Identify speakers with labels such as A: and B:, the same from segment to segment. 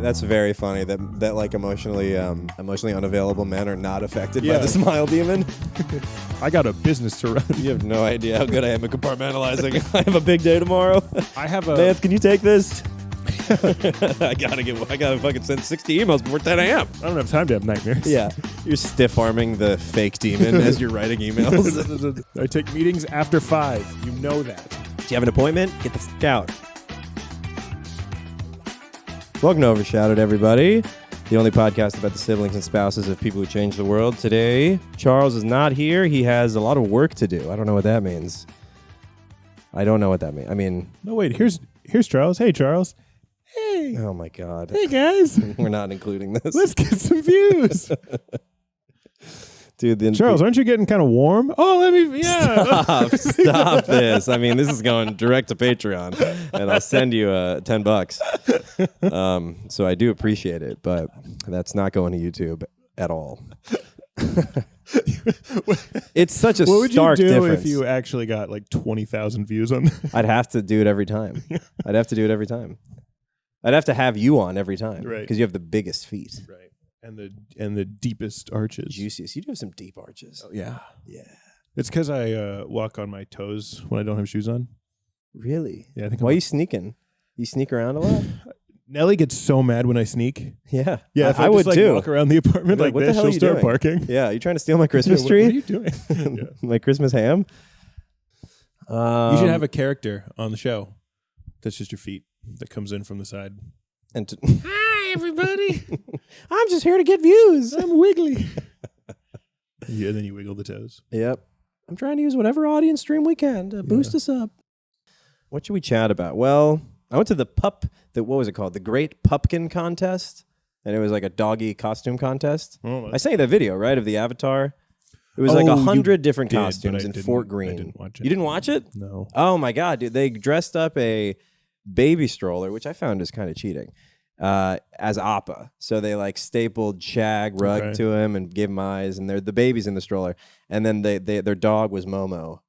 A: That's very funny that like emotionally unavailable men are not affected by the smile demon.
B: I got a business to run.
A: You have no idea how good I am at compartmentalizing. I have a big day tomorrow.
B: I have a...
A: Vance, can you take this? I gotta fucking send 60 emails before 10 a.m.
B: I don't have time to have nightmares.
A: Yeah. You're stiff-arming the fake demon as you're writing emails.
B: I take meetings after 5. You know that.
A: Do you have an appointment? Get the fuck out. Welcome to Overshadowed, everybody. The only podcast about the siblings and spouses of people who change the world. Today, Charles is not here. He has a lot of work to do. I don't know what that means. I mean...
B: No, wait. Here's Charles. Hey, Charles. Hey.
A: Oh, my God.
B: Hey, guys.
A: We're not including this.
B: Let's get some views.
A: Dude,
B: Charles, aren't you getting kind of warm? Oh, let me... Yeah.
A: Stop this. I mean, this is going direct to Patreon, and I'll send you $10. So I do appreciate it, but that's not going to YouTube at all. It's such a stark difference.
B: What would you do if you actually got like 20,000 views on that?
A: I'd have to do it every time. I'd have to have you on every time.
B: Right.
A: Because you have the biggest feet.
B: Right. And the deepest arches.
A: Juiciest. You do have some deep arches.
B: Oh, yeah.
A: Yeah.
B: It's because I walk on my toes when I don't have shoes on.
A: Really?
B: Yeah. I think.
A: Why are you sneaking? You sneak around a lot?
B: Nellie gets so mad when I sneak.
A: Yeah.
B: Yeah. If
A: I would
B: just,
A: too.
B: Walk around the apartment like
A: what
B: this,
A: the hell
B: she'll
A: are you
B: start
A: doing?
B: barking.
A: Yeah. You trying to steal my Christmas tree?
B: What are you doing? Yeah.
A: My Christmas ham?
B: You should have a character on the show that's just your feet that comes in from the side.
A: And
B: Hi, everybody.
A: I'm just here to get views.
B: I'm wiggly. Yeah, and then you wiggle the toes.
A: Yep. I'm trying to use whatever audience stream we can to boost us up. What should we chat about? Well, I went to what was it called? The Great Pupkin Contest. And it was like a doggy costume contest.
B: Oh,
A: I sent you that video, right, of the Avatar. It was like 100 different costumes in Fort Greene.
B: I didn't watch it.
A: You didn't watch it?
B: No.
A: Oh, my God, dude. They dressed up a baby stroller, which I found is kind of cheating, as Appa. So they like stapled shag rug to him and gave him eyes, and they're the babies in the stroller. And then their dog was Momo,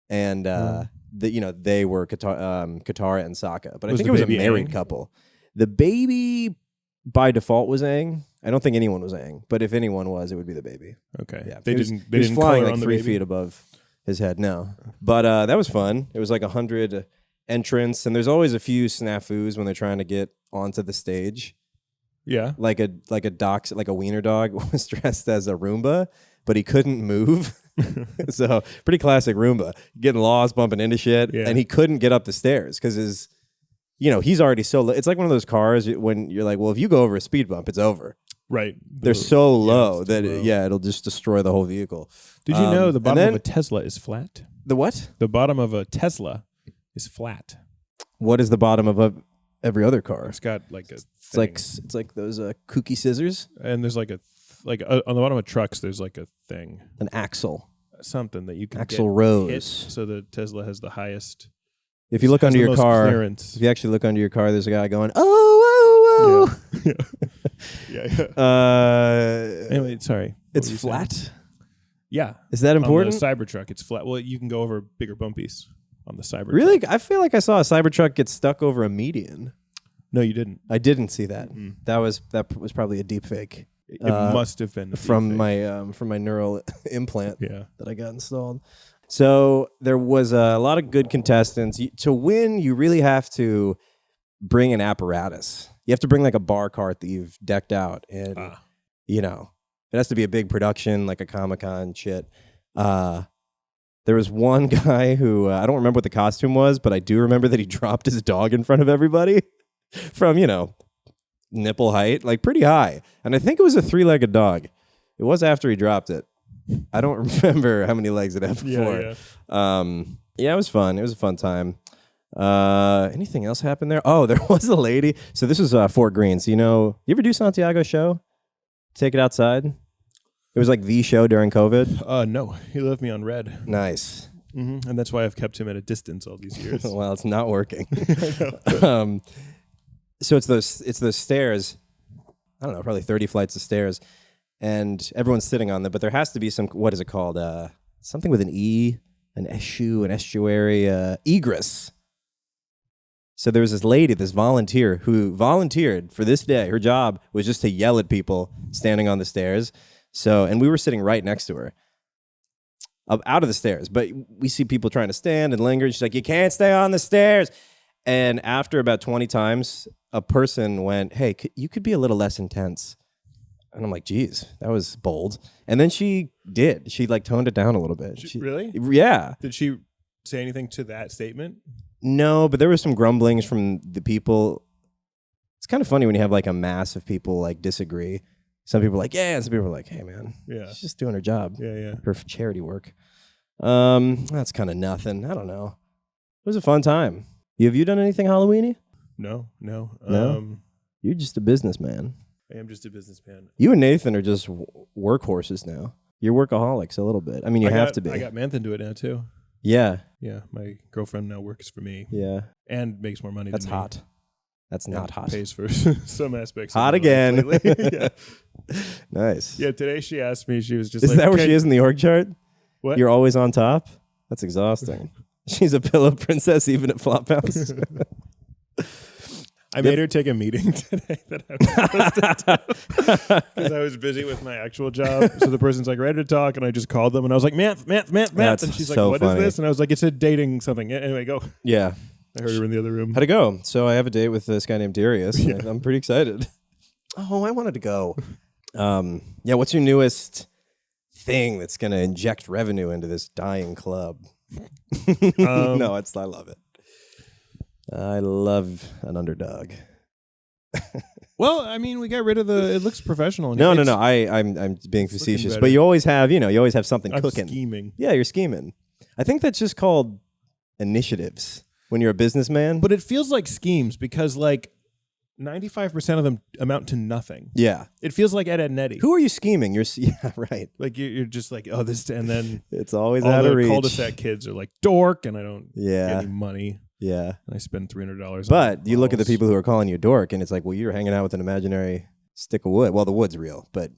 A: and they were Katara and Sokka. But I think it was a married couple. The baby by default was Aang. I don't think anyone was Aang, but if anyone was, it would be the baby.
B: Okay.
A: Yeah,
B: They
A: he
B: didn't
A: was flying
B: color
A: like
B: on the
A: 3
B: baby?
A: feet above his head. No, but that was fun. It was like 100 entrants, and there's always a few snafus when they're trying to get onto the stage.
B: Yeah.
A: Like a wiener dog was dressed as a Roomba, but he couldn't move. So pretty classic Roomba, getting lost, bumping into shit, and he couldn't get up the stairs because he's already so low. It's like one of those cars when you're like, well, if you go over a speed bump, it's over.
B: Right.
A: They're so low
B: that
A: it'll just destroy the whole vehicle.
B: Did you know the bottom of a Tesla is flat?
A: The what?
B: The bottom of a Tesla is flat.
A: What is the bottom of every other car?
B: It's got like a
A: It's like those kooky scissors.
B: And there's on the bottom of trucks, there's like a thing.
A: An axle.
B: Something that you can
A: Axle
B: get
A: rose.
B: hit, so the Tesla has the highest.
A: If you look under your car,
B: clearance.
A: if you actually look under your car, there's a guy going, oh, whoa, whoa.
B: Yeah. Anyway, sorry.
A: It's flat?
B: Yeah.
A: Is that important?
B: On the Cybertruck, it's flat. Well, you can go over bigger bumpies on the Cybertruck.
A: Really? I feel like I saw a Cybertruck get stuck over a median.
B: No, you didn't.
A: I didn't see that. That was probably a deep fake.
B: It must have been
A: from my neural implant
B: that
A: I got installed. So there was a lot of good contestants. To win, you really have to bring an apparatus. You have to bring like a bar cart that you've decked out, and it has to be a big production, like a Comic-Con shit. There was one guy who I don't remember what the costume was, but I do remember that he dropped his dog in front of everybody from nipple height, like pretty high, and I think it was a 3-legged dog. It was after he dropped it. I don't remember how many legs it had before. It was fun. It was a fun time. Anything else happened there? Oh, there was a lady. So this was Fort Greene. So you ever do Santiago's show? Take It Outside? It was like the show during COVID.
B: No, he left me on red.
A: Nice.
B: Mm-hmm. And that's why I've kept him at a distance all these years.
A: Well, it's not working. So it's those stairs. I don't know, probably 30 flights of stairs, and everyone's sitting on them. But there has to be some. What is it called? Something with an E, an estuary, egress. So there was this lady, this volunteer, who volunteered for this day. Her job was just to yell at people standing on the stairs. And we were sitting right next to her, up out of the stairs. But we see people trying to stand and linger. She's like, "You can't stay on the stairs." And after about 20 times, a person went, "Hey, you could be a little less intense." And I'm like, "Geez, that was bold." And then she did. She like toned it down a little bit.
B: Really?
A: Yeah.
B: Did she say anything to that statement?
A: No, but there was some grumblings from the people. It's kind of funny when you have like a mass of people like disagree. Some people are like, "Yeah," and some people are like, "Hey, man, she's just doing her job."
B: Yeah.
A: Her charity work. That's kind of nothing. I don't know. It was a fun time. Have you done anything Halloween-y?
B: No.
A: You're just a businessman.
B: I am just a businessman.
A: You and Nathan are just workhorses now. You're workaholics a little bit. I mean, you have to be.
B: I got Manthan to it now too.
A: Yeah.
B: Yeah, my girlfriend now works for me.
A: Yeah.
B: And makes more money
A: That's
B: than me.
A: hot. That's not hot.
B: Pays for some aspects.
A: Hot again.
B: Yeah.
A: Nice.
B: Yeah, today she asked me, she was just
A: Is that where she is in the org chart?
B: What?
A: You're always on top? That's exhausting. She's a pillow princess even at Flophouse.
B: I made her take a meeting today that I was supposed to do because I was busy with my actual job. So the person's like, ready to talk, and I just called them, and I was like, Math.
A: That's
B: And she's
A: so
B: like, what
A: funny.
B: is this? And I was like, it's a dating something. Anyway, go.
A: Yeah.
B: I heard her in the other room.
A: How'd it go? So I have a date with this guy named Darius. Yeah. I'm pretty excited. Oh, I wanted to go. Yeah, what's your newest thing that's going to inject revenue into this dying club? No, I love it. I love an underdog.
B: Well, I mean, we got rid of it looks professional.
A: No. I'm being facetious, but you always have something cooking.
B: Scheming.
A: Yeah, you're scheming. I think that's just called initiatives when you're a businessman.
B: But it feels like schemes because like 95% of them amount to nothing.
A: Yeah.
B: It feels like Ed, and Eddie.
A: Who are you scheming? Yeah, right.
B: Like you're just like, oh, this, and then
A: it's always
B: all
A: out of
B: the
A: reach.
B: cul-de-sac kids are like dork, and I don't get any money.
A: Yeah.
B: And I spend $300.
A: But you look at the people who are calling you a dork, and it's like, well, you're hanging out with an imaginary stick of wood. Well, the wood's real, but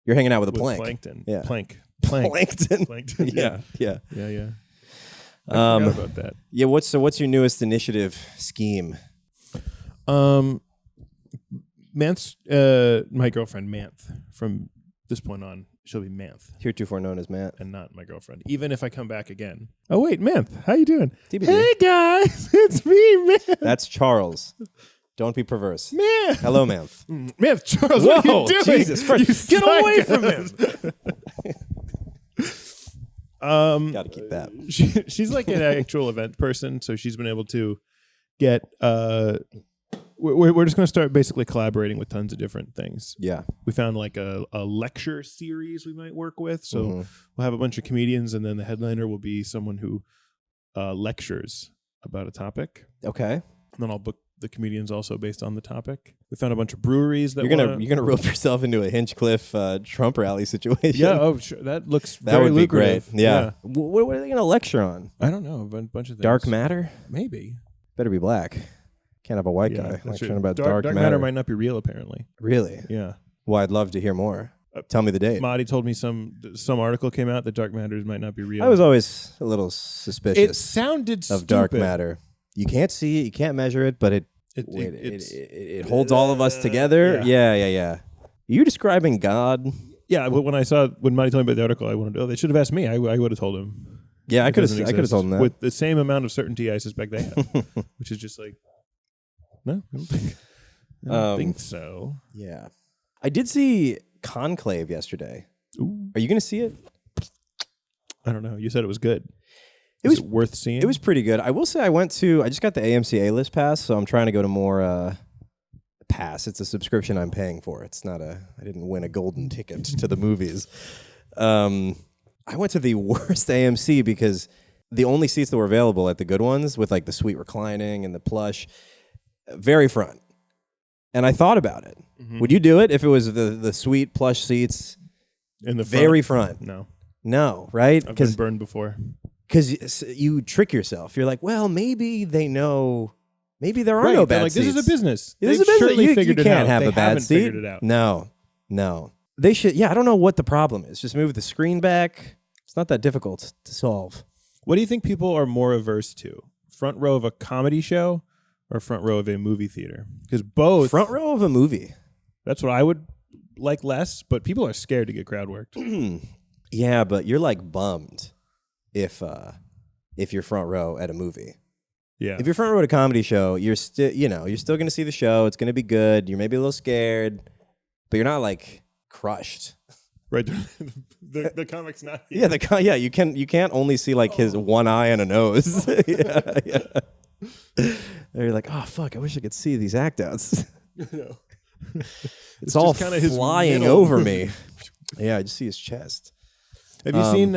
A: you're hanging out with a plank.
B: Plankton.
A: Yeah.
B: Plankton.
A: Plankton. Yeah.
B: I forgot about that.
A: Yeah. What's your newest initiative scheme?
B: Manth's, my girlfriend Manth. From this point on, she'll be Manth.
A: Heretofore known as Matt.
B: And not my girlfriend. Even if I come back again. Oh wait, Manth, how you doing?
A: TBD.
B: Hey guys, it's me, Manth.
A: That's Charles. Don't be perverse.
B: Manth.
A: Hello, Manth.
B: Manth, Charles, what are you doing?
A: Jesus Christ. Get away from him. Gotta keep that.
B: She's like an actual event person, so she's been able to get we're just going to start basically collaborating with tons of different things.
A: Yeah.
B: We found like a lecture series we might work with. So we'll have a bunch of comedians, and then the headliner will be someone who lectures about a topic.
A: Okay.
B: And then I'll book the comedians also based on the topic. We found a bunch of breweries that
A: you're gonna rope yourself into a Hinchcliffe Trump rally situation.
B: Yeah. Oh, sure. That looks
A: that
B: very
A: would
B: lucrative.
A: be great. Yeah. What are they gonna lecture on?
B: I don't know. A bunch of things.
A: Dark matter?
B: Maybe.
A: Better be black. Can't have a white guy lecturing about dark matter.
B: Dark matter might not be real, apparently.
A: Really?
B: Yeah.
A: Well, I'd love to hear more. Tell me the date.
B: Marty told me some article came out that dark matters might not be real.
A: I was always a little suspicious.
B: It sounded
A: of dark matter. You can't see it, you can't measure it, but it holds all of us together. Yeah. You're describing God.
B: Yeah, but when Marty told me about the article, I wanted to. Oh, they should have asked me. I would have told him.
A: Yeah, I could have told him that
B: with the same amount of certainty I suspect they have, which is just like, no, I don't think so.
A: Yeah, I did see Conclave yesterday.
B: Ooh.
A: Are you going to see it?
B: I don't know. You said it was good. Is it worth seeing?
A: It was pretty good. I will say I just got the AMC A-list pass, so I'm trying to go to more pass. It's a subscription I'm paying for. It's not I didn't win a golden ticket to the movies. I went to the worst AMC because the only seats that were available at the good ones with like the sweet reclining and the plush, very front. And I thought about it. Mm-hmm. Would you do it if it was the sweet plush seats
B: in the
A: very front? No, right?
B: I've been burned before.
A: Because you trick yourself. You're like, well, maybe they know. Maybe there are no bad
B: like,
A: seats.
B: This is a business.
A: This is a business. You can't have
B: a
A: bad seat.
B: Figured it out.
A: No. They should. Yeah, I don't know what the problem is. Just move the screen back. It's not that difficult to solve.
B: What do you think people are more averse to? Front row of a comedy show or front row of a movie theater? Because both.
A: Front row of a movie.
B: That's what I would like less, but people are scared to get crowd worked.
A: Yeah, but you're like bummed if you're front row at a movie.
B: Yeah.
A: If you're front row at a comedy show, you're still going to see the show. It's going to be good. You're maybe a little scared, but you're not like crushed.
B: Right. The comic's not here.
A: Yeah, you can't only see like his one eye and a nose. yeah. You're like, oh fuck, I wish I could see these act outs.
B: No.
A: It's all
B: kinda his
A: flying
B: middle.
A: over me. Yeah, I just see his chest.
B: Have you seen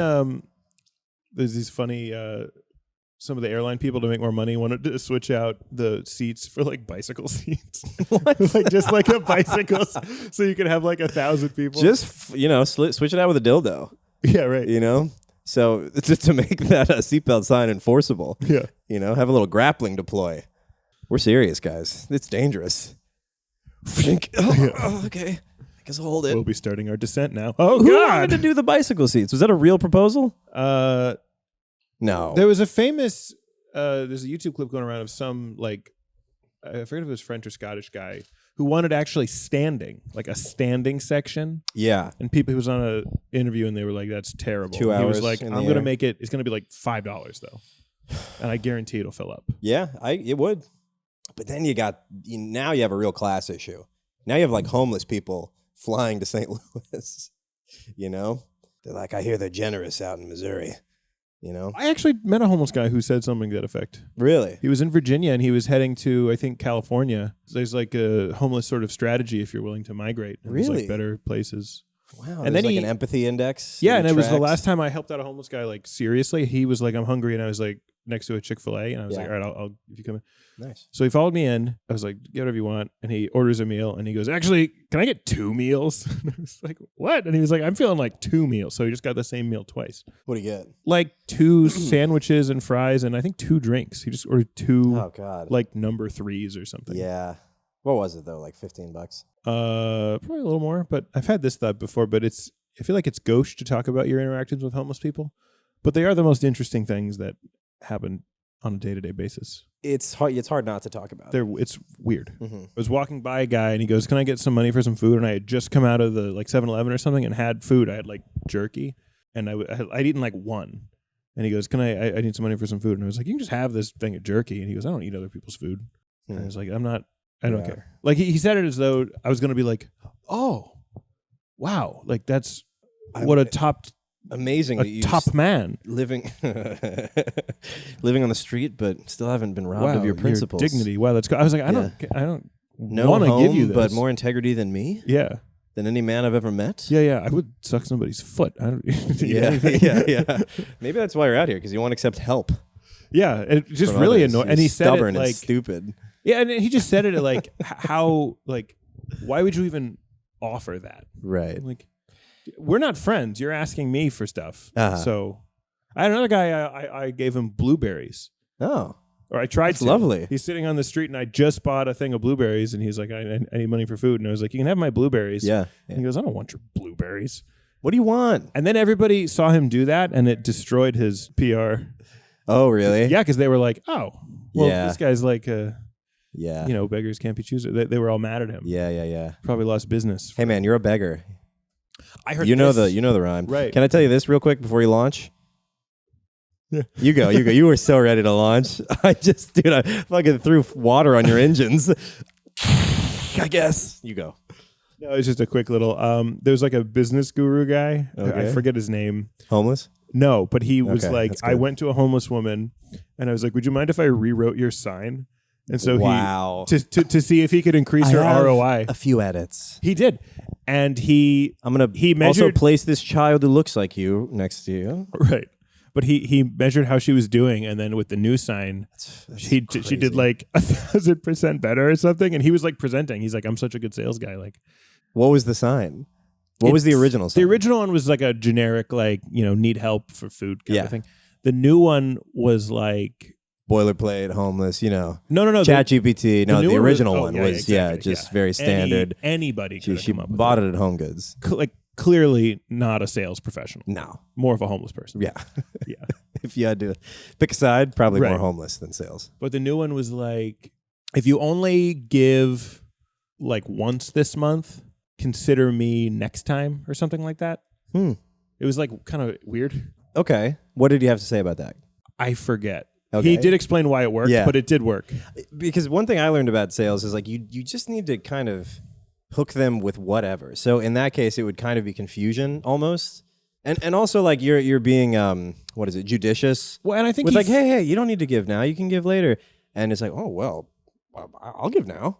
B: there's these funny some of the airline people, to make more money, wanted to switch out the seats for like bicycle seats.
A: What?
B: Like just like a bicycle, so you could have like 1,000 people.
A: Just switch it out with a dildo.
B: Yeah, right.
A: So to make that seatbelt sign enforceable.
B: Yeah.
A: Have a little grappling deploy. We're serious, guys. It's dangerous. Okay. I guess I'll hold it.
B: We'll be starting our descent now. Oh
A: Who
B: God!
A: wanted to do the bicycle seats? Was that a real proposal? No.
B: There was a famous. There's a YouTube clip going around of some like, I forget if it was French or Scottish guy who wanted actually standing, like a standing section.
A: Yeah.
B: And he was on an interview and they were like, "That's terrible."
A: 2 hours.
B: He was like,
A: in
B: "I'm
A: the
B: going to
A: air.
B: make it. It's going to be like $5 though, and I guarantee it'll fill up."
A: Yeah, it would. But then now you have a real class issue. Now you have like homeless people flying to St. Louis. They're like, I hear they're generous out in Missouri.
B: I actually met a homeless guy who said something to that effect.
A: Really?
B: He was in Virginia and he was heading to, I think, California. There's like a homeless sort of strategy if you're willing to migrate. And there's
A: Really?
B: like better places.
A: Wow.
B: And
A: There's
B: then
A: like an empathy index.
B: Yeah,
A: that
B: and it was the
A: tracks.
B: last time I helped out a homeless guy, like seriously. He was like, "I'm hungry," and I was like next to a Chick-fil-A, and I was like, "All right, I'll if you come in."
A: Nice.
B: So he followed me in. I was like, "Get whatever you want," and he orders a meal, and he goes, "Actually, can I get 2 meals?" And I was like, "What?" And he was like, "I'm feeling like 2 meals," so he just got the same meal twice.
A: What do you get?
B: Like 2 sandwiches and fries, and I think 2 drinks. He just ordered 2,
A: Oh God.
B: like number 3s or something.
A: Yeah. What was it though? Like $15?
B: Probably a little more, but I've had this thought before. But I feel like it's gauche to talk about your interactions with homeless people, but they are the most interesting things that happen on a day-to-day basis.
A: It's hard not to talk about.
B: It's weird.
A: Mm-hmm.
B: I was walking by a guy and he goes, "Can I get some money for some food?" And I had just come out of the like 7-Eleven or something and had food. I had like jerky and I'd eaten like 1. And he goes, "Can I need some money for some food?" And I was like, "You can just have this thing of jerky." And he goes, "I don't eat other people's food." And I was like, I don't care. Like he said it as though I was going to be like, "Oh, wow. Like that's what a top man
A: living on the street, but still haven't been robbed of your principles.
B: Your dignity." Wow, that's good. I was like, I don't
A: No
B: want to
A: home,
B: give you this,
A: but more integrity than me.
B: Yeah.
A: Than any man I've ever met.
B: Yeah. I would suck somebody's foot. I don't.
A: Yeah. Maybe that's why you're out here, because you want to accept help.
B: Yeah, it just really annoying. And he said
A: stubborn
B: it like
A: and stupid.
B: Yeah, and he just said it like how like why would you even offer that?
A: Right.
B: Like we're not friends. You're asking me for stuff.
A: Uh-huh.
B: So I had another guy. I gave him blueberries.
A: Oh.
B: Or I tried
A: That's
B: to.
A: lovely.
B: He's sitting on the street, and I just bought a thing of blueberries, and he's like, I need money for food. And I was like, "You can have my blueberries."
A: Yeah.
B: And he goes, "I don't want your blueberries."
A: What do you want?
B: And then everybody saw him do that, and it destroyed his PR.
A: Oh, really?
B: Yeah, because they were like, "Oh, well,
A: Yeah.
B: this guy's like,
A: yeah.
B: Beggars can't be choosers." They were all mad at him.
A: Yeah.
B: Probably lost business.
A: Hey, man, you're a beggar.
B: I heard
A: you know the rhyme.
B: Right.
A: Can I tell you this real quick before you launch?
B: Yeah.
A: You go. You were so ready to launch. I fucking threw water on your engines. I guess. You go.
B: No, it's just a quick little. There's like a business guru guy.
A: Okay.
B: I forget his name.
A: Homeless?
B: No, but he was
A: Okay,
B: like,
A: that's
B: I
A: good.
B: went to a homeless woman, and I was like, "Would you mind if I rewrote your sign?" And so
A: Wow.
B: he to see if he could increase her ROI.
A: A few edits.
B: He did, and he
A: He
B: measured
A: also place this child who looks like you next to you.
B: right. But he measured how she was doing, and then with the new sign,
A: That's
B: she
A: crazy.
B: did like 1,000% better or something. And he was like presenting. He's like, "I'm such a good sales guy." Like,
A: What was the sign? What was the original sign?
B: the original one was like a generic, like, need help for food kind
A: Yeah.
B: of thing. The new one was like
A: Boilerplate, homeless,
B: no.
A: ChatGPT. No,
B: new
A: the
B: one was-
A: original
B: oh,
A: one
B: yeah,
A: was
B: exactly,
A: just very standard.
B: Anybody could
A: She
B: come up with
A: bought it at Home Goods.
B: Like clearly not a sales professional.
A: No.
B: More of a homeless person.
A: Yeah.
B: Yeah.
A: If you had to pick a side, probably
B: Right.
A: more homeless than sales.
B: But the new one was like if you only give like once this month, consider me next time or something like that. It was like kind of weird.
A: Okay. What did you have to say about that?
B: I forget.
A: Okay.
B: He did explain why it worked, but it did work.
A: Because one thing I learned about sales is like you just need to kind of hook them with whatever. So in that case, it would kind of be confusion almost. And also like you're being judicious.
B: Well, and I think
A: with like, hey, you don't need to give now. You can give later. And it's like, oh well, I'll give now.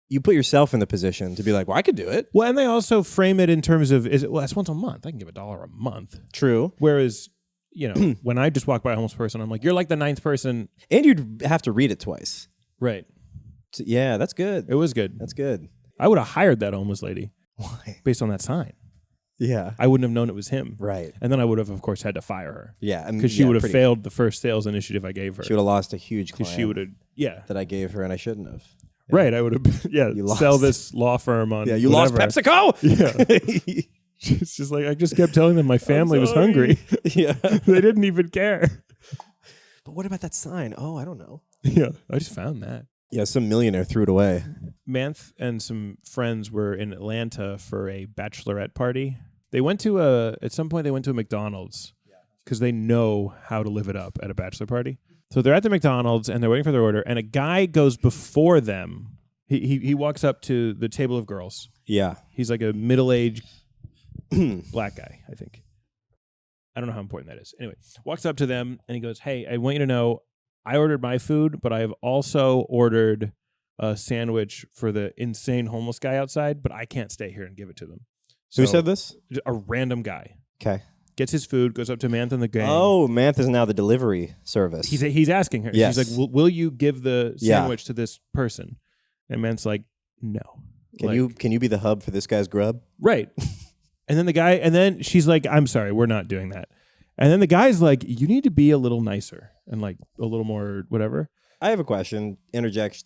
A: You put yourself in the position to be like, well, I could do it.
B: Well, and they also frame it in terms of that's once a month. I can give $1 a month.
A: True.
B: Whereas, when I just walk by a homeless person, I'm like, you're like the 9th person.
A: And you'd have to read it twice.
B: Right.
A: So, yeah, that's good.
B: It was good.
A: That's good.
B: I would have hired that homeless lady.
A: Why?
B: Based on that sign.
A: Yeah.
B: I wouldn't have known it was him.
A: Right.
B: And then I would have, of course, had to fire her.
A: Yeah.
B: Because she would have failed the first sales initiative I gave her.
A: She would have lost a huge client.
B: Because she would have,
A: that I gave her and I shouldn't have. Yeah.
B: Right. I would have, sell this law firm on.
A: Yeah, you
B: whatever.
A: lost PepsiCo.
B: Yeah. It's just like, I just kept telling them my family was hungry.
A: Yeah.
B: They didn't even care.
A: But what about that sign? Oh, I don't know.
B: Yeah. I just found that.
A: Yeah, some millionaire threw it away.
B: Manth and some friends were in Atlanta for a bachelorette party. They went to at some point they went to a McDonald's because they know how to live it up at a bachelor party. So they're at the McDonald's and they're waiting for their order, and a guy goes before them. He walks up to the table of girls.
A: Yeah.
B: He's like a middle-aged black guy, I think. I don't know how important that is. Anyway, walks up to them and he goes, "Hey, I want you to know I ordered my food, but I have also ordered a sandwich for the insane homeless guy outside, but I can't stay here and give it to them."
A: Who said this?
B: A random guy.
A: Okay.
B: Gets his food, goes up to Manth and the gang.
A: Oh, Manth is now the delivery service.
B: He's asking her.
A: Yes.
B: He's like, will you give the sandwich to this person? And Manth's like, no.
A: Can you be the hub for this guy's grub?
B: Right. And then she's like, I'm sorry, we're not doing that. And then the guy's like, you need to be a little nicer and like a little more whatever.
A: I have a question. Interject.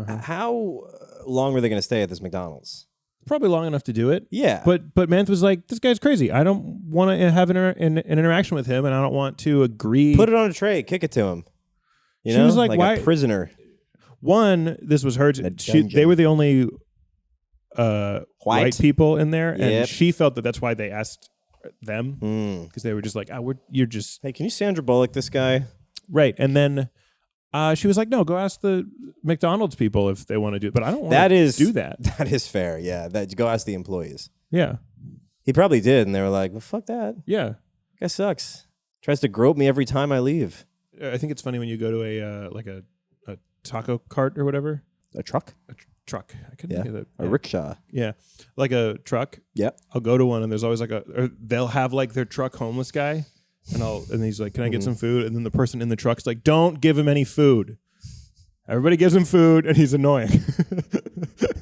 A: How long were they going to stay at this McDonald's?
B: Probably long enough to do it.
A: Yeah.
B: But Manth was like, this guy's crazy. I don't want to have an interaction with him, and I don't want to agree.
A: Put it on a tray. Kick it to him.
B: She was like, why?
A: A prisoner.
B: One, this was her. They were the only white people in there, and she felt that that's why they asked them, because they were just like, you're just...
A: Hey, can you Sandra Bullock this guy?
B: Right. And then she was like, no, go ask the McDonald's people if they want to do it. But I don't want to do that.
A: That is fair, yeah. Go ask the employees.
B: Yeah.
A: He probably did, and they were like, well, fuck that.
B: Yeah.
A: Guy sucks. Tries to grope me every time I leave.
B: I think it's funny when you go to a taco cart or whatever.
A: A truck?
B: Truck. I couldn't think of that.
A: A rickshaw.
B: Yeah. Like a truck.
A: Yep.
B: I'll go to one and there's always or they'll have like their truck homeless guy. And he's like, can I get some food? And then the person in the truck's like, don't give him any food. Everybody gives him food, and he's annoying.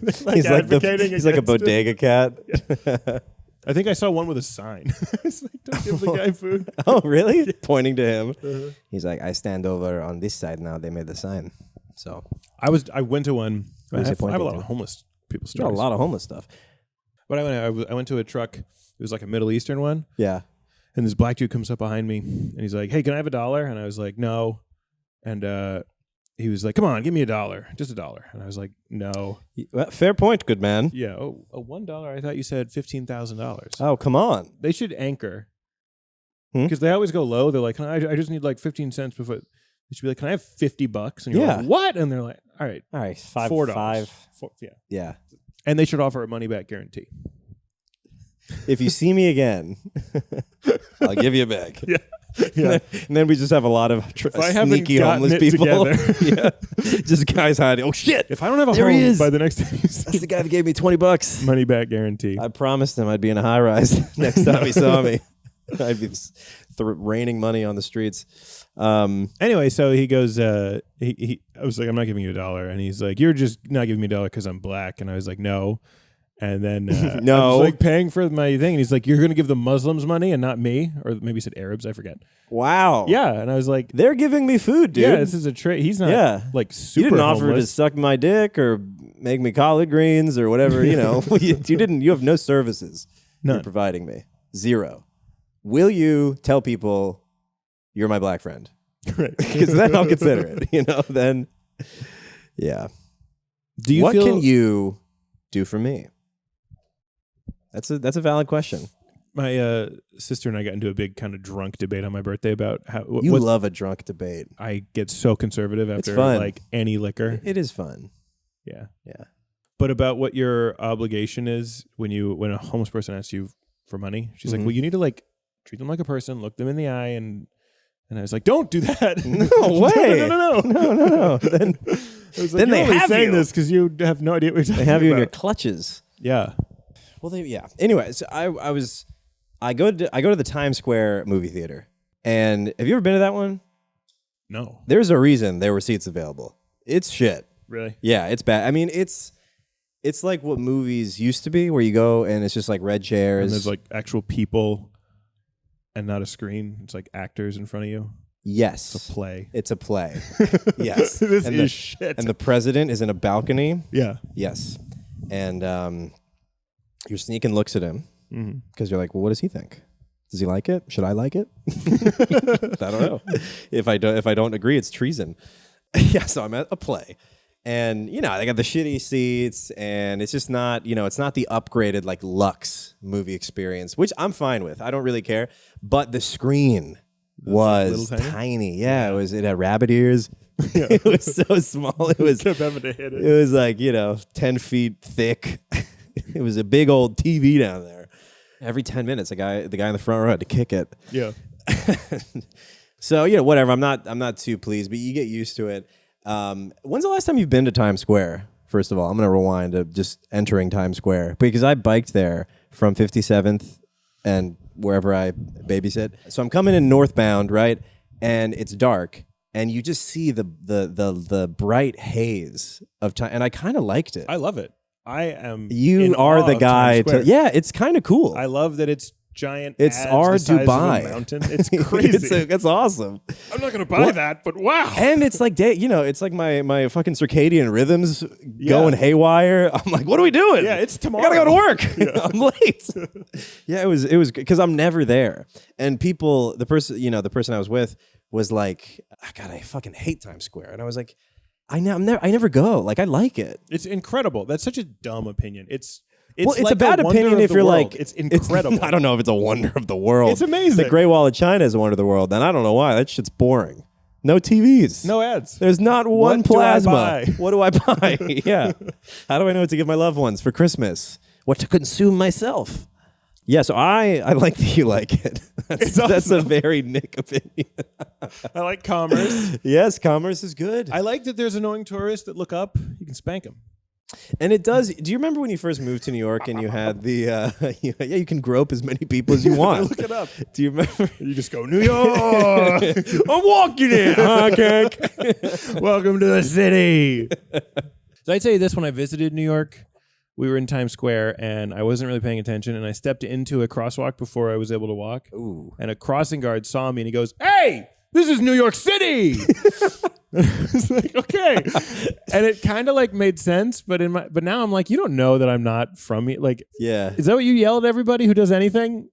A: He's like a bodega cat.
B: I think I saw one with a sign. It's like, don't give the guy food.
A: Oh, really? Pointing to him. He's like, I stand over on this side now. They made the sign. So
B: I went to one. I have a lot of homeless people stories.
A: Got a lot of homeless stuff.
B: But I went to a truck. It was like a Middle Eastern one.
A: Yeah.
B: And this black dude comes up behind me, and he's like, hey, can I have $1? And I was like, no. And he was like, come on, give me $1. Just $1. And I was like, no.
A: Well, fair point, good man.
B: Yeah. Oh, $1? I thought you said $15,000.
A: Oh, come on.
B: They should anchor. Because they always go low. They're like, I just need like 15 cents before. They should be like, can I have $50? And you're like, what? And they're like, all right, $4.
A: Yeah.
B: And they should offer a money back guarantee.
A: If you see me again, I'll give you a bag.
B: Yeah. Yeah.
A: And then we just have a lot of sneaky homeless people. Yeah. Just guys hiding. Oh, shit.
B: If I don't have a home by the next time you see
A: That's the guy that gave me $20.
B: Money back guarantee.
A: I promised him I'd be in a high rise next time he saw me. I'd be raining money on the streets.
B: Anyway, so he goes, I was like, I'm not giving you $1. And he's like, you're just not giving me $1 because I'm black. And I was like, no. And then
A: no,
B: I was like paying for my thing. And he's like, you're going to give the Muslims money and not me? Or maybe he said Arabs. I forget.
A: Wow.
B: Yeah. And I was like,
A: they're giving me food, dude.
B: Yeah, this is a trade. He's not like super
A: You didn't offer
B: homeless.
A: to suck my dick or make me collard greens or wwhatever, you know. You didn't. You have no services you're providing me. Zero. Will you tell people you're my black friend?
B: Right.
A: Because then I'll consider it, you know, then... Yeah.
B: Do you
A: what
B: feel
A: can you do for me? That's a valid question.
B: My sister and I got into a big kind of drunk debate on my birthday about how
A: You love a drunk debate.
B: I get so conservative
A: It's
B: after
A: fun.
B: like any liquor.
A: It is fun.
B: Yeah.
A: Yeah.
B: But about what your obligation is when a homeless person asks you for money, she's like, well, you need to like treat them like a person, look them in the eye, and I was like, don't do that.
A: No way. No. Then
B: I was like,
A: then they have
B: saying
A: you.
B: this because you have no idea what you're talking
A: They have you in
B: about.
A: your clutches.
B: Yeah.
A: Well, yeah. Anyway, so I go to the Times Square movie theater, and have you ever been to that one?
B: No.
A: There's a reason there were seats available. It's shit.
B: Really?
A: Yeah, it's bad. I mean, it's like what movies used to be, where you go and it's just like red chairs.
B: And there's like actual people and not a screen. It's like actors in front of you.
A: Yes.
B: It's a play.
A: It's a play. Yes.
B: This
A: and
B: is shit.
A: And the president is in a balcony.
B: Yeah.
A: Yes. And you're sneaking looks at him because you're like, well, what does he think? Does he like it? Should I like it? I don't know. If I don't agree, it's treason. Yeah, so I'm at a play. And, they got the shitty seats, and it's just not, it's not the upgraded, like, luxe movie experience, which I'm fine with. I don't really care. But the screen was tiny. Yeah, it had rabbit ears. Yeah. It was so small. It was,
B: kept having to hit it.
A: It was like, 10 feet thick. It was a big old TV down there. Every 10 minutes, the guy in the front row had to kick it.
B: Yeah.
A: So, whatever. I'm not too pleased, but you get used to it. When's the last time you've been to Times Square? First of all, I'm going to rewind to just entering Times Square because I biked there from 57th and wherever I babysit. So I'm coming in northbound, right? And it's dark, and you just see the bright haze of time, and I kind of liked it.
B: I love it. I am.
A: You are the guy to. Yeah, it's kind of cool.
B: I love that it's giant.
A: It's our Dubai
B: mountain. It's crazy.
A: It's awesome.
B: I'm not gonna buy that, but wow.
A: And it's like it's like my fucking circadian rhythms going haywire. I'm like, what are we doing?
B: Yeah, it's tomorrow.
A: I gotta go to work. Yeah. I'm late. Yeah, it was because I'm never there. And the person I was with was like, God, I fucking hate Times Square. And I was like, I never go. Like, I like it.
B: It's incredible. That's such a dumb opinion. It's
A: like
B: a bad opinion
A: if you're like,
B: it's incredible.
A: I don't know if it's a wonder of the world.
B: It's amazing.
A: The Great Wall of China is a wonder of the world. And I don't know why. That shit's boring. No TVs.
B: No ads.
A: There's not one plasma.
B: What do I buy?
A: What do I buy? Yeah. How do I know what to give my loved ones for Christmas? What to consume myself? Yeah, so I like that you like it. That's a very Nick opinion.
B: I like commerce.
A: Yes, commerce is good.
B: I like that there's annoying tourists that look up. You can spank them.
A: And it does. Do you remember when you first moved to New York and you had the, you can grope as many people as you want.
B: Look it up.
A: Do you remember?
B: You just go, New York.
A: I'm walking in, huh, Kirk?
B: Welcome to the city. So I'd say this when I visited New York. We were in Times Square, and I wasn't really paying attention, and I stepped into a crosswalk before I was able to walk.
A: Ooh.
B: And a crossing guard saw me, and he goes, "Hey, this is New York City!" It's like, okay. And it kind of like made sense, but now I'm like, you don't know that I'm not from here. Like,
A: yeah.
B: Is that what you yell at everybody who does anything?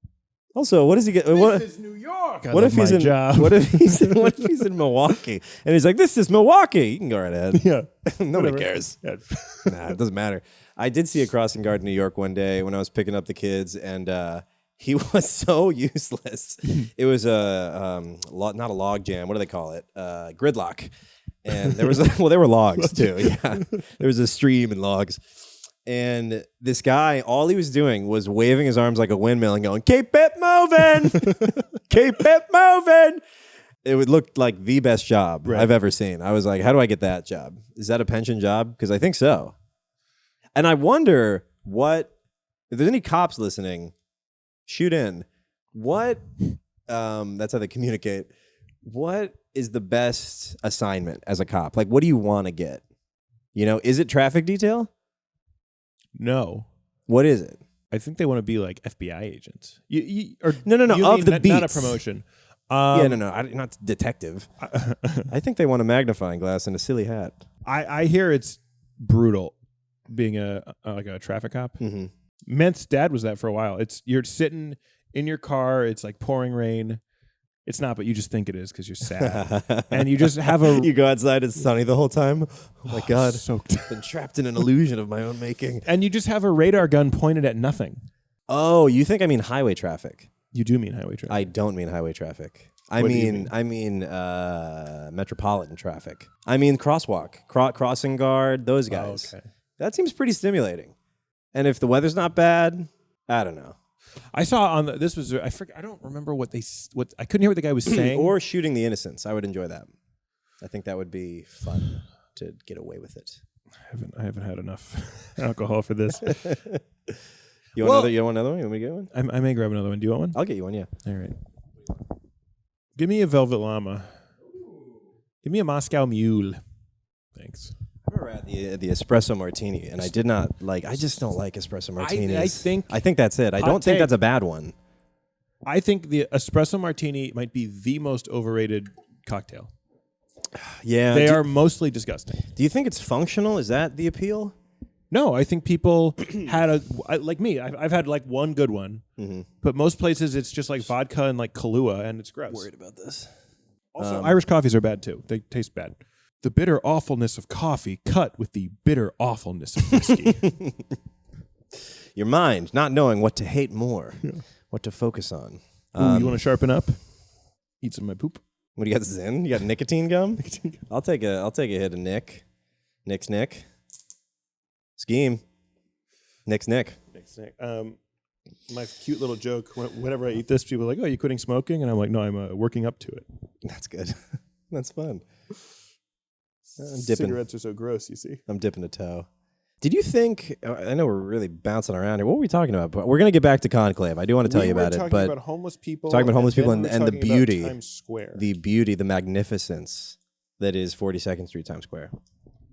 A: Also, what does he get?
B: This is New York.
A: What if he's in Milwaukee and he's like, "This is Milwaukee." You can go right ahead.
B: Yeah.
A: Nobody cares. Yeah. Nah, it doesn't matter. I did see a crossing guard in New York one day when I was picking up the kids, and he was so useless. It was not a log jam. What do they call it? Gridlock. And there was there were logs too. Yeah, there was a stream and logs. And this guy, all he was doing was waving his arms like a windmill and going, "Keep it moving, keep it moving." It would look like the best job I've ever seen. I was like, how do I get that job? Is that a pension job? Because I think so. And I wonder if there's any cops listening, shoot in. That's how they communicate. What is the best assignment as a cop? Like, what do you want to get? Is it traffic detail?
B: No.
A: What is it?
B: I think they want to be like FBI agents.
A: No. Of the beats.
B: Not a promotion.
A: No. Not detective. I think they want a magnifying glass and a silly hat.
B: I hear it's brutal being a traffic cop.
A: Mm-hmm.
B: Ment's dad was that for a while. You're sitting in your car. It's like pouring rain. It's not, but you just think it is because you're sad. And you just have a...
A: You go outside, it's sunny the whole time. Oh my God.
B: Soaked.
A: I've been trapped in an illusion of my own making.
B: And you just have a radar gun pointed at nothing.
A: Oh, you think I mean highway traffic?
B: You do mean highway traffic.
A: I don't mean highway traffic. I
B: What do you
A: mean metropolitan traffic. I mean crosswalk, crossing guard, those guys.
B: Oh, okay.
A: That seems pretty stimulating. And if the weather's not bad, I don't know.
B: I saw on I don't remember what I couldn't hear what the guy was saying.
A: Or shooting the innocents. I would enjoy that. I think that would be fun to get away with it.
B: I haven't had enough alcohol for this.
A: You want another one? You want me to get one?
B: I may grab another one. Do you want one?
A: I'll get you one, yeah.
B: All right. Give me a Velvet Llama. Give me a Moscow Mule. Thanks.
A: I remember at the espresso martini, and I just don't like espresso martinis.
B: I
A: think that's it. I don't think that's a bad one.
B: I think the espresso martini might be the most overrated cocktail.
A: Yeah.
B: They are mostly disgusting.
A: Do you think it's functional? Is that the appeal?
B: No, I think people had like me. I've had like one good one, but most places it's just like vodka and like Kahlua, and it's gross.
A: Worried about this.
B: Also, Irish coffees are bad too. They taste bad. The bitter awfulness of coffee cut with the bitter awfulness of whiskey.
A: Your mind not knowing what to hate more, what to focus on.
B: Ooh, you want to sharpen up? Eat some of my poop.
A: What do you got? Zyn? You got nicotine gum? I'll take a hit of Nick's Nick. Scheme. Nick's Nick.
B: My cute little joke, whenever I eat this, people are like, oh, you quitting smoking? And I'm like, no, I'm working up to it.
A: That's good. That's fun.
B: Cigarettes are so gross, you see.
A: I'm dipping a toe. Did you think, I know we're really bouncing around here. What were we talking about? But we're going to get back to Conclave. I do want to tell you about it.
B: Talking about homeless people.
A: Talking about homeless people and the beauty.
B: Times Square.
A: The beauty, the magnificence that is 42nd Street, Times Square.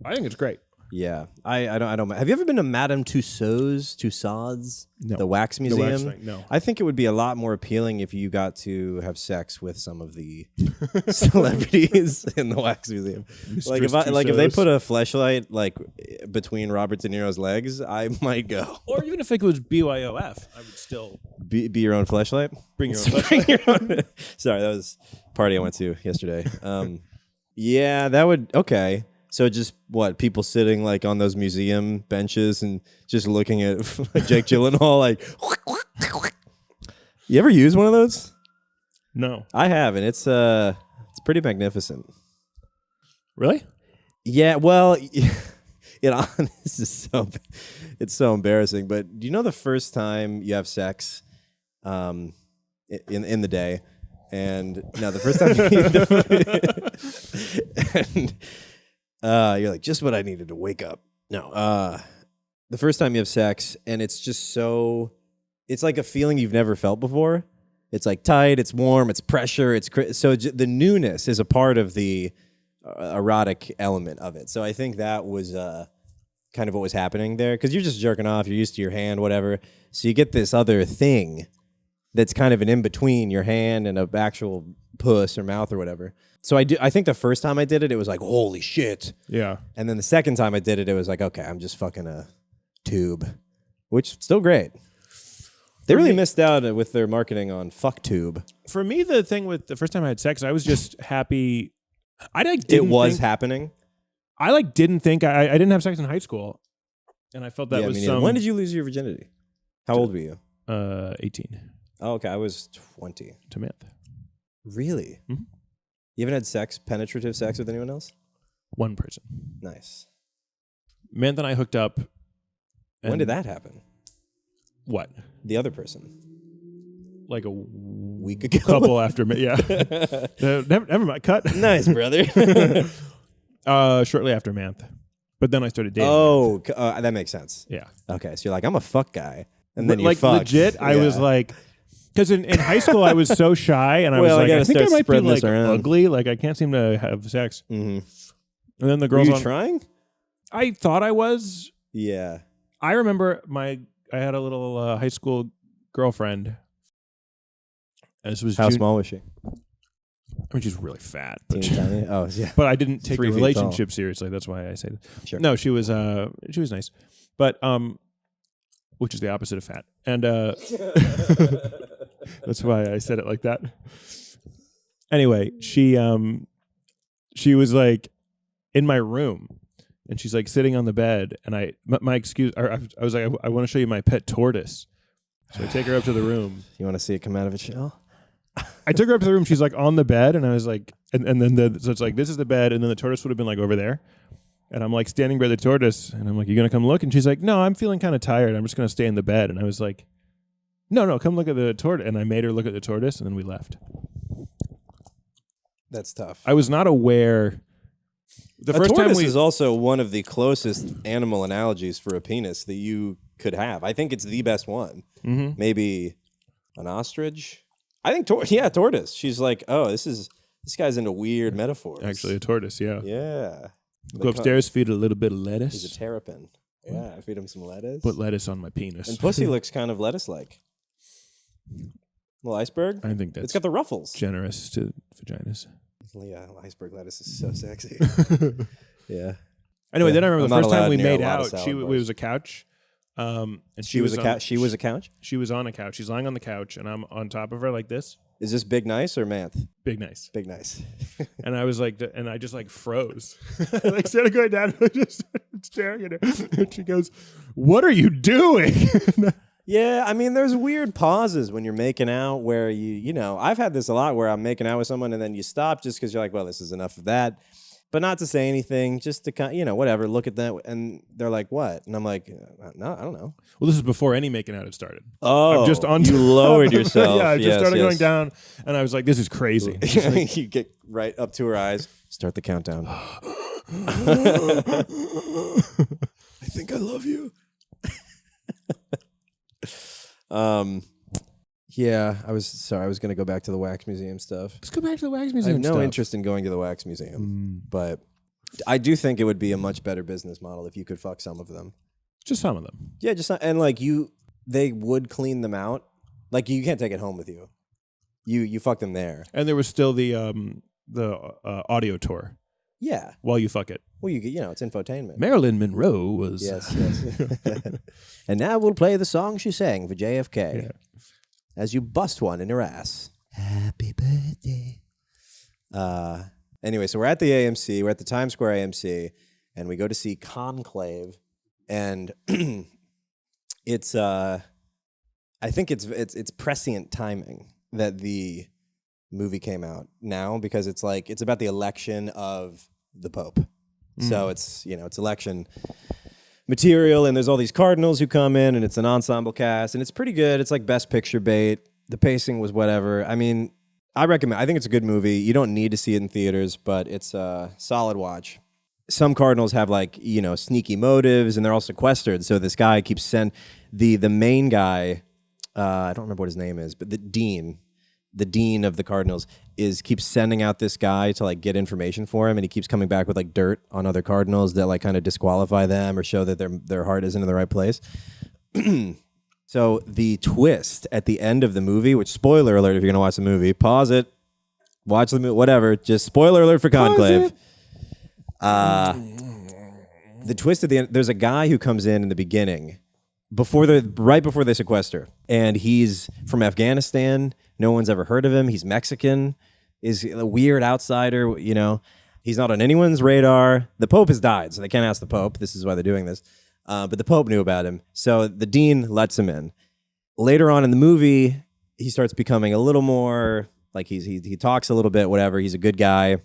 B: I think it's great.
A: Yeah, I don't. Have you ever been to Madame Tussauds?
B: No.
A: The wax museum?
B: The wax thing, no.
A: I think it would be a lot more appealing if you got to have sex with some of the celebrities in the wax museum. Like if they put a fleshlight like between Robert De Niro's legs, I might go.
B: Or even if it was BYOF, I would still
A: be your own fleshlight.
B: Bring your own fleshlight.
A: Sorry, that was a party I went to yesterday. Yeah, that would okay. So just people sitting like on those museum benches and just looking at Jake Gyllenhaal like. You ever use one of those?
B: No,
A: I haven't. It's pretty magnificent.
B: Really?
A: Yeah. Well, it's so embarrassing. But do you know the first time you have sex, in the day, and no, the first time. You're like, just what I needed to wake up. No. The first time you have sex, and it's just it's like a feeling you've never felt before. It's like tight, it's warm, it's pressure, the newness is a part of the erotic element of it. So I think that was kind of what was happening there, because you're just jerking off, you're used to your hand, whatever. So you get this other thing that's kind of an in-between your hand and an actual puss or mouth or whatever. So I think the first time I did it, it was like, holy shit.
B: Yeah.
A: And then the second time I did it, it was like, okay, I'm just fucking a tube, which is still great. They really missed out with their marketing on fuck tube.
B: For me, the thing with the first time I had sex, I was just happy.
A: Happening.
B: I didn't think I didn't have sex in high school, and I felt that was some.
A: When did you lose your virginity? How old were you?
B: 18.
A: Oh, okay. I was 20.
B: To math.
A: Really?
B: Mm-hmm.
A: You haven't had penetrative sex with anyone else?
B: One person.
A: Nice.
B: Man, then I hooked up.
A: When did that happen?
B: What?
A: The other person.
B: Like a
A: week ago.
B: Couple after me, yeah. Never mind. Cut.
A: Nice, brother.
B: Shortly after Manth. But then I started dating.
A: Oh, that makes sense.
B: Yeah.
A: Okay, so you're like, I'm a fuck guy. And then you
B: fucked. Legit, I was like... Because in high school, I was so shy, and I was like, I think I might be like ugly. Like, I can't seem to have sex.
A: Mm-hmm.
B: And then the girls...
A: Were you trying?
B: I thought I was.
A: Yeah.
B: I remember I had a little high school girlfriend. And this was
A: How small was she?
B: I mean, she's really fat.
A: Tiny? Oh, yeah.
B: But I didn't take the relationship seriously. That's why I say that.
A: Sure.
B: No, she was nice. But which is the opposite of fat. And that's why I said it like that. Anyway, she was like in my room, and she's like sitting on the bed, and my excuse, I was like, I want to show you my pet tortoise. So I take her up to the room.
A: You want to see it come out of its shell?
B: I took her up to the room. She's like on the bed, and I was like, and then so it's like, this is the bed, and then the tortoise would have been like over there. And I'm like standing by the tortoise, and I'm like, you going to come look? And she's like, no, I'm feeling kind of tired. I'm just going to stay in the bed. And I was like, no, come look at the tortoise. And I made her look at the tortoise, and then we left.
A: That's tough.
B: I was not aware. The first time
A: tortoise is also one of the closest animal analogies for a penis that you could have. I think it's the best one.
B: Mm-hmm.
A: Maybe an ostrich. I think tortoise. She's like, oh, this guy's into weird metaphors.
B: Actually, a tortoise, yeah.
A: Yeah.
B: Go upstairs, feed it a little bit of lettuce.
A: He's a terrapin. Yeah, I feed him some lettuce.
B: Put lettuce on my penis.
A: And pussy looks kind of lettuce-like. Little iceberg.
B: I think that's
A: it's got the ruffles.
B: Generous to vaginas.
A: Yeah, iceberg lettuce is so sexy. Yeah.
B: Anyway, then I remember the first time we made
A: out.
B: It was a couch. And
A: she was a couch. She was a couch.
B: She was on a couch. She's lying on the couch, and I'm on top of her like this.
A: Is this Big Nice or Manth?
B: Big Nice.
A: Big Nice.
B: And I was like, and I just like froze. Like started going down, and I just started staring at her. And she goes, "What are you doing?"
A: Yeah, I mean, there's weird pauses when you're making out where I've had this a lot where I'm making out with someone and then you stop just because you're like, well, this is enough of that. But not to say anything, just to kind of, whatever, look at that. And they're like, what? And I'm like, no, I don't know.
B: Well, this is before any making out had started.
A: Oh,
B: I'm just on
A: you lowered yourself.
B: Yeah, I just started going down, and I was like, this is crazy.
A: Like, you get right up to her eyes. Start the countdown. I think I love you. Yeah, I was going to go back to the wax museum stuff.
B: Let's go back to the wax museum.
A: I have no interest in going to the wax museum, but I do think it would be a much better business model if you could fuck some of them.
B: Just some of them.
A: Yeah, and like they would clean them out. Like you can't take it home with you. You fuck them there.
B: And there was still the audio tour.
A: Yeah.
B: While you fuck it.
A: Well, it's infotainment.
B: Marilyn Monroe was.
A: Yes. And now we'll play the song she sang for JFK.
B: Yeah.
A: As you bust one in her ass. Happy birthday. Anyway, so we're at the AMC. We're at the Times Square AMC, and we go to see Conclave. And it's I think it's prescient timing that the movie came out now, because it's about the election of the Pope. So it's election material, and there's all these cardinals who come in, and it's an ensemble cast, and it's pretty good. It's like Best Picture bait. The pacing was whatever. I mean, I think it's a good movie. You don't need to see it in theaters, but it's a solid watch. Some cardinals have sneaky motives, and they're all sequestered. So this guy keeps the main guy, I don't remember what his name is, but the dean of the Cardinals keeps sending out this guy to get information for him, and he keeps coming back with dirt on other Cardinals that kind of disqualify them or show that their heart isn't in the right place. So the twist at the end of the movie, which, spoiler alert if you're gonna watch the movie, pause it, watch the movie, whatever. Just spoiler alert for Conclave. The twist at the end, there's a guy who comes in the beginning, right before they sequester, and he's from Afghanistan. No one's ever heard of him. He's Mexican. Is a weird outsider. He's not on anyone's radar. The Pope has died, so they can't ask the Pope. This is why they're doing this. But the Pope knew about him, so the dean lets him in. Later on in the movie, he starts becoming a little more he talks a little bit. Whatever. He's a good guy.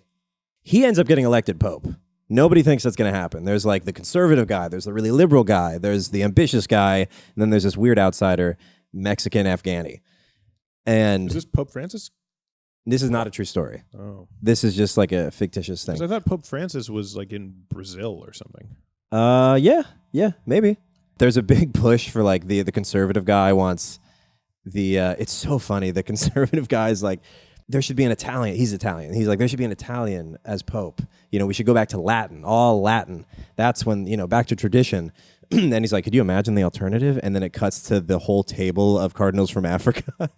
A: He ends up getting elected Pope. Nobody thinks that's going to happen. There's the conservative guy. There's the really liberal guy. There's the ambitious guy. And then there's this weird outsider, Mexican Afghani. And
B: is this Pope Francis?
A: This is not a true story.
B: Oh.
A: This is just a fictitious thing.
B: Because I thought Pope Francis was in Brazil or something.
A: Yeah, maybe. There's a big push for the conservative guy wants it's so funny. The conservative guy's there should be an Italian. He's Italian. He's there should be an Italian as Pope. We should go back to Latin, all Latin. That's when, back to tradition. And he's like, could you imagine the alternative? And then it cuts to the whole table of cardinals from Africa.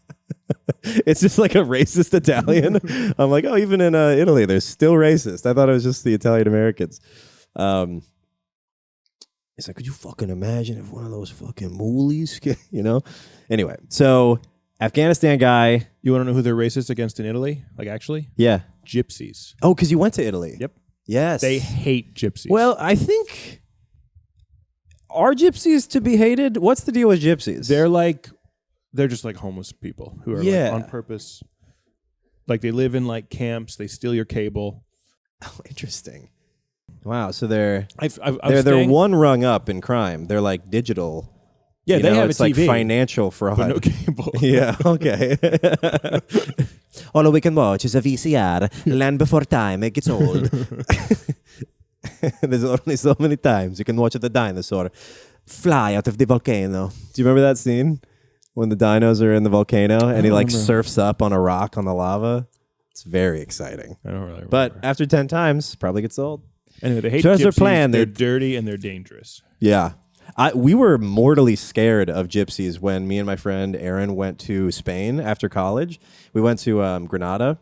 A: It's just a racist Italian. I'm like, oh, even in Italy, they're still racist. I thought it was just the Italian Americans. It's could you fucking imagine if one of those fucking moolies, Anyway, so Afghanistan guy.
B: You want to know who they're racist against in Italy? Like, actually?
A: Yeah.
B: Gypsies.
A: Oh, because you went to Italy.
B: Yep.
A: Yes.
B: They hate gypsies.
A: Well, I think... Are gypsies to be hated? What's the deal with gypsies?
B: They're just like homeless people who are like on purpose. Like they live in like camps. They steal your cable.
A: Oh, interesting. Wow. So they're one rung up in crime. They're like digital.
B: Yeah, they have
A: it's
B: a TV,
A: like financial fraud.
B: but no cable.
A: Yeah. Okay. All we can watch is a VCR. Land Before Time. It gets old. There's only so many times you can watch the dinosaur fly out of the volcano. Do you remember that scene when the dinos are in the volcano and he like surfs up on a rock on the lava? It's very exciting.
B: I don't really remember.
A: But after 10 times, probably gets old.
B: Anyway, they hate
A: so
B: gypsies.
A: as their plan,
B: they're dirty and they're dangerous.
A: Yeah. We were mortally scared of gypsies when me and my friend Aaron went to Spain after college. We went to Granada,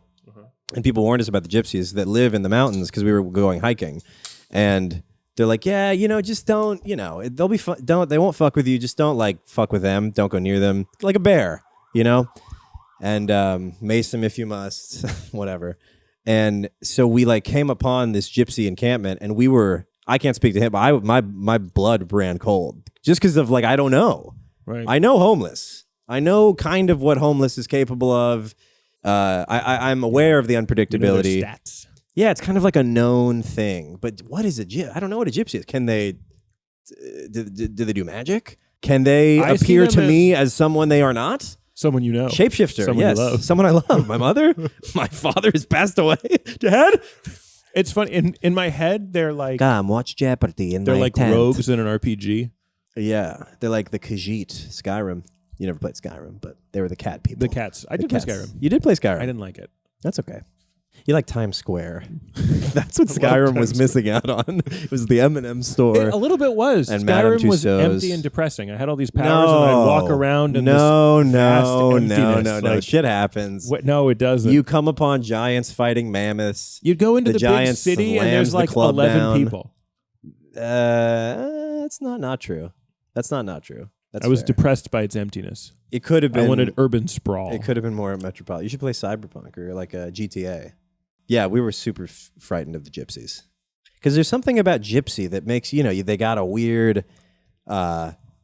A: and people warned us about the gypsies that live in the mountains because we were going hiking. And they're like, yeah, just don't, they'll be fun. They won't fuck with you. Just don't like fuck with them. Don't go near them. Like a bear, and mace them if you must, whatever. And so we like came upon this gypsy encampment and I can't speak to him, but my blood ran cold just because of like, I don't know.
B: Right.
A: I know homeless. I know kind of what homeless is capable of. I'm aware of the unpredictability.
B: Their stats.
A: Yeah, it's kind of like a known thing. But what is I don't know what a gypsy is. Can they, do they do magic? Can they appear to me as someone they are not?
B: Someone you know.
A: Shapeshifter,
B: someone
A: yes.
B: You love.
A: Someone I love. My mother? My father has passed away. Dad?
B: It's funny. In my head, they're like...
A: Come, watch Jeopardy in my
B: like
A: tent.
B: rogues in an RPG.
A: Yeah. They're like the Khajiit, Skyrim. You never played Skyrim, but they were the cat people.
B: The cats. I did play Skyrim.
A: You did play Skyrim?
B: I didn't like it.
A: That's okay. You like Times Square. That's what Skyrim was missing out on. It was the M&M store.
B: A little bit was.
A: And
B: Skyrim was empty and depressing. I had all these powers and I'd walk around in this vast emptiness.
A: No. Shit happens.
B: No, it doesn't.
A: You come upon giants fighting mammoths.
B: You'd go into the big
A: giant
B: city and there's
A: slams
B: like
A: the club
B: 11
A: down.
B: people.
A: That's not true. That's not true. That's
B: I was
A: fair.
B: depressed by its emptiness.
A: It could have been.
B: I wanted urban sprawl.
A: It could have been more metropolitan. You should play Cyberpunk or like a GTA. Yeah, we were super frightened of the gypsies. Because there's something about gypsy that makes, they got a weird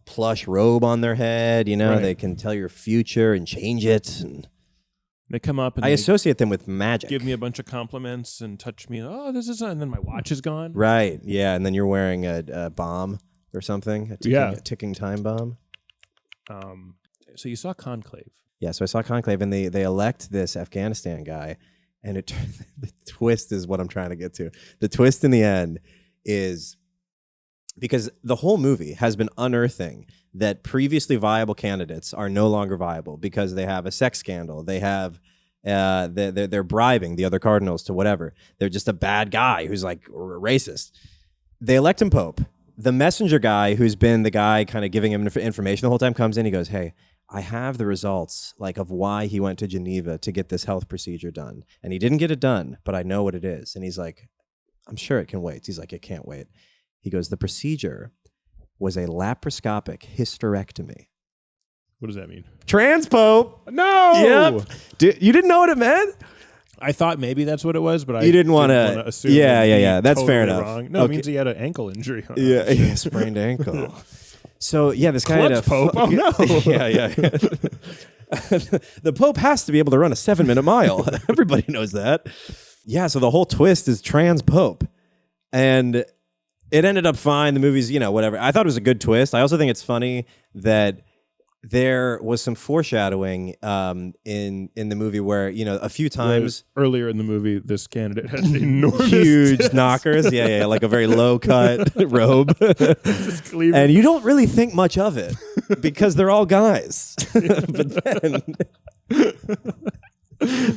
A: plush robe on their head.
B: Right.
A: They can tell your future and change it. And
B: they come up and
A: I associate them with magic.
B: Give me a bunch of compliments and touch me. Oh, this is... And then my watch is gone.
A: Right, yeah. And then you're wearing a bomb or something. A ticking time bomb.
B: So you saw Conclave.
A: Yeah, so I saw Conclave, and they elect this Afghanistan guy. And the twist is what I'm trying to get to. The twist in the end is because the whole movie has been unearthing that previously viable candidates are no longer viable because they have a sex scandal. They have they're bribing the other cardinals to whatever. They're just a bad guy who's like racist. They elect him Pope. The messenger guy, who's been the guy kind of giving him information the whole time, comes in. He goes, "Hey, I have the results of why he went to Geneva to get this health procedure done. And he didn't get it done, but I know what it is." And he's like, "I'm sure it can wait." He's like, "It can't wait." He goes, "The procedure was a laparoscopic hysterectomy."
B: What does that mean?
A: Transpope.
B: No.
A: Yep. You didn't know what it meant?
B: I thought maybe that's what it was, but
A: you didn't want to
B: assume.
A: Yeah. That's
B: totally
A: fair enough.
B: Wrong. No, it means he had an ankle injury.
A: Yeah, sprained ankle. So, yeah, this guy had a...
B: Pope. Oh, no.
A: Yeah. The Pope has to be able to run a 7-minute mile. Everybody knows that. Yeah, so the whole twist is trans Pope. And it ended up fine. The movie's, whatever. I thought it was a good twist. I also think it's funny that there was some foreshadowing in the movie where, a few times...
B: Earlier in the movie, this candidate had enormous
A: huge
B: tits.
A: knockers. Yeah, like a very low-cut robe. And you don't really think much of it because they're all guys.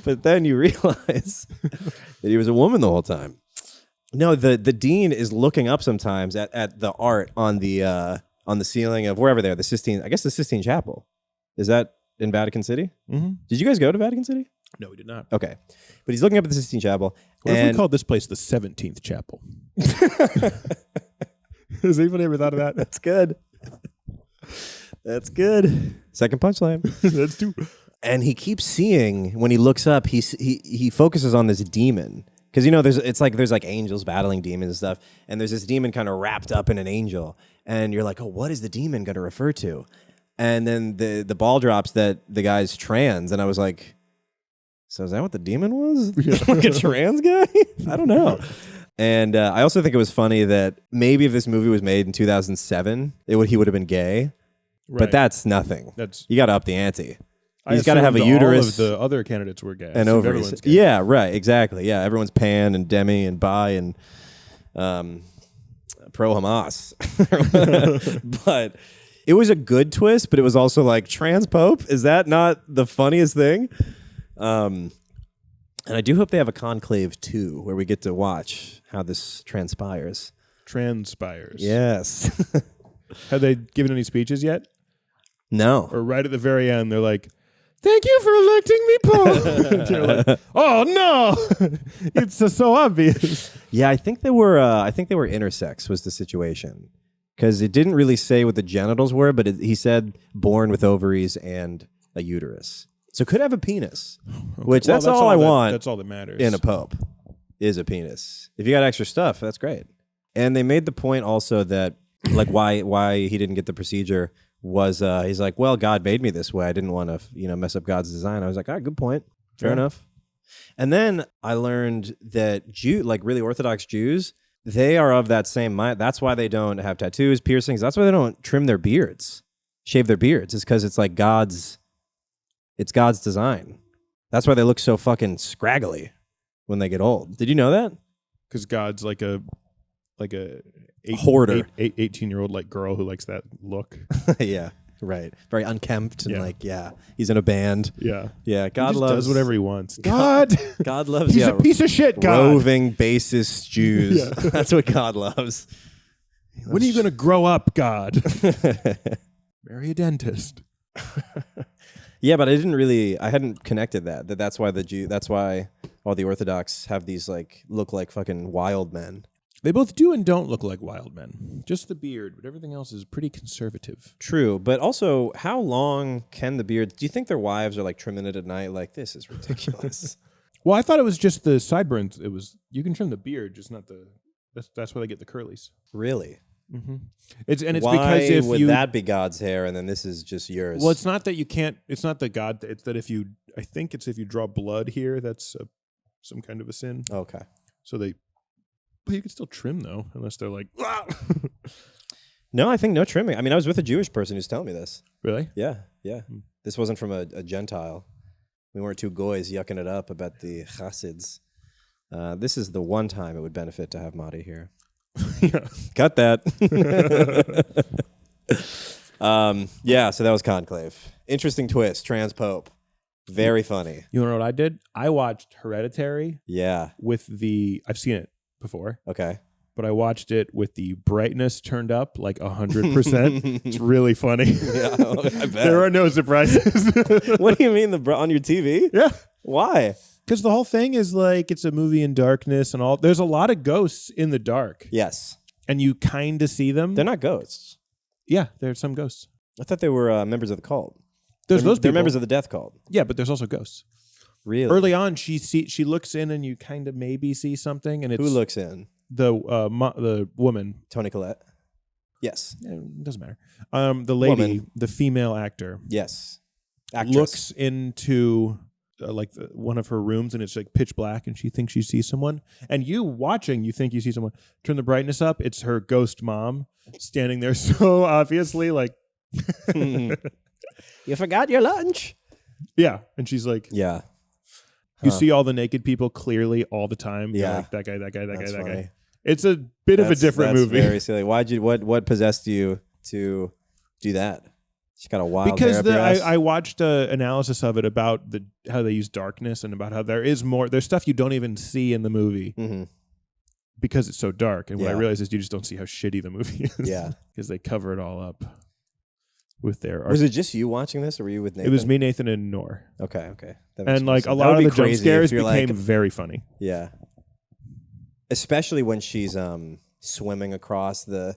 A: But then you realize that he was a woman the whole time. No, the dean is looking up sometimes at the art on the ceiling of wherever they are, the Sistine Chapel. Is that in Vatican City?
B: Mm-hmm.
A: Did you guys go to Vatican City?
B: No, we did not.
A: Okay. But he's looking up at the Sistine Chapel.
B: What if we called this place the 17th Chapel? Has anybody ever thought of that?
A: That's good. That's good. Second punchline.
B: That's two.
A: And he keeps seeing, when he looks up, he focuses on this demon. Because, you know, there's like angels battling demons and stuff. And there's this demon kind of wrapped up in an angel. And you're like, oh, what is the demon going to refer to? And then the ball drops that the guy's trans. And I was like, so is that what the demon was? Like a trans guy? I don't know. And I also think it was funny that maybe if this movie was made in 2007, he would have been gay. Right. But that's nothing. You got to up the ante. He's got to have a uterus.
B: All of the other candidates were gay.
A: And ovaries. Yeah, right. Exactly. Yeah, everyone's pan and demi and bi and pro Hamas. But it was a good twist, but it was also like, trans pope? Is that not the funniest thing? And I do hope they have a Conclave 2 where we get to watch how this transpires.
B: Yes.
A: Have
B: they given any speeches yet?
A: No.
B: Or right at the very end, they're like, thank you for electing me pope. You're like, oh no, it's so obvious.
A: Yeah, I think they were intersex was the situation, because it didn't really say what the genitals were, but he said born with ovaries and a uterus, so could have a penis. Which that's all I want.
B: That's all that matters
A: in a pope is a penis. If you got extra stuff, that's great. And they made the point also that like why he didn't get the procedure was he's like, well, God made me this way. I didn't want to, mess up God's design. I was like, all right, good point. Fair enough. And then I learned that really Orthodox Jews, they are of that same mind. That's why they don't have tattoos, piercings. That's why they don't trim their beards, shave their beards. It's because it's like God's design. That's why they look so fucking scraggly when they get old. Did you know that?
B: Because God's like a
A: hoarder,
B: 18-year-old like girl who likes that look.
A: Yeah, right. Very unkempt and he's in a band.
B: Yeah.
A: God
B: does whatever he wants.
A: God loves.
B: He's a piece of shit. God,
A: roving basest Jews. Yeah. That's what God loves.
B: When are you gonna grow up, God? Marry a dentist.
A: Yeah, but I hadn't connected that's why that's why all the Orthodox have these look like fucking wild men.
B: They both do and don't look like wild men. Just the beard, but everything else is pretty conservative.
A: True, but also, how long can the beards... Do you think their wives are trimming it at night? Like, this is ridiculous.
B: Well, I thought it was just the sideburns. You can trim the beard, just not the... That's why they get the curlies.
A: Really?
B: Mm-hmm. It's
A: why
B: because
A: would that be God's hair and then this is just yours?
B: Well, it's not that you can't... It's not the God... It's that if you... I think it's if you draw blood here, that's some kind of a sin.
A: Okay.
B: So they... But you can still trim, though, unless they're like...
A: No, I think no trimming. I mean, I was with a Jewish person who's telling me this.
B: Really?
A: Yeah. This wasn't from a Gentile. We weren't two goys yucking it up about the chassids. This is the one time it would benefit to have Madi here.
B: Yeah.
A: Cut that. So that was Conclave. Interesting twist. Trans Pope. Very funny.
B: You know what I did? I watched Hereditary.
A: Yeah.
B: I've seen it before.
A: Okay.
B: But I watched it with the brightness turned up 100%. It's really funny.
A: Yeah, I bet.
B: There are no surprises.
A: What do you mean on your TV?
B: Yeah.
A: Why?
B: Because the whole thing is it's a movie in darkness and all. There's a lot of ghosts in the dark.
A: Yes.
B: And you kind of see them.
A: They're not ghosts.
B: Yeah, there's some ghosts.
A: I thought they were members of the cult.
B: Those people.
A: They're members of the death cult.
B: Yeah, but there's also ghosts.
A: Really?
B: Early on, she looks in and you kind of maybe see something. And it's
A: who looks in?
B: The woman.
A: Toni Collette. Yes.
B: It doesn't matter. The lady,
A: woman.
B: The female actor.
A: Yes. Actress.
B: Looks into one of her rooms and it's pitch black and she thinks she sees someone. And you watching, you think you see someone. Turn the brightness up. It's her ghost mom standing there so obviously
A: You forgot your lunch.
B: Yeah. And she's like...
A: Yeah.
B: You see all the naked people clearly all the time.
A: Yeah.
B: That guy, that guy, that
A: That's
B: guy, that
A: funny.
B: guy. It's a bit of a different movie.
A: Very silly. What possessed you to do that? She got a wild hair up your ass?
B: I watched an analysis of it about how they use darkness and about how there's stuff you don't even see in the movie because it's so dark. And what I realized is you just don't see how shitty the movie is.
A: Yeah.
B: Because they cover it all up with their...
A: Was it just you watching this or were you with Nathan?
B: It was me, Nathan, and Noor.
A: Okay.
B: And a lot of the jump scares became very funny.
A: Yeah. Especially when she's swimming across the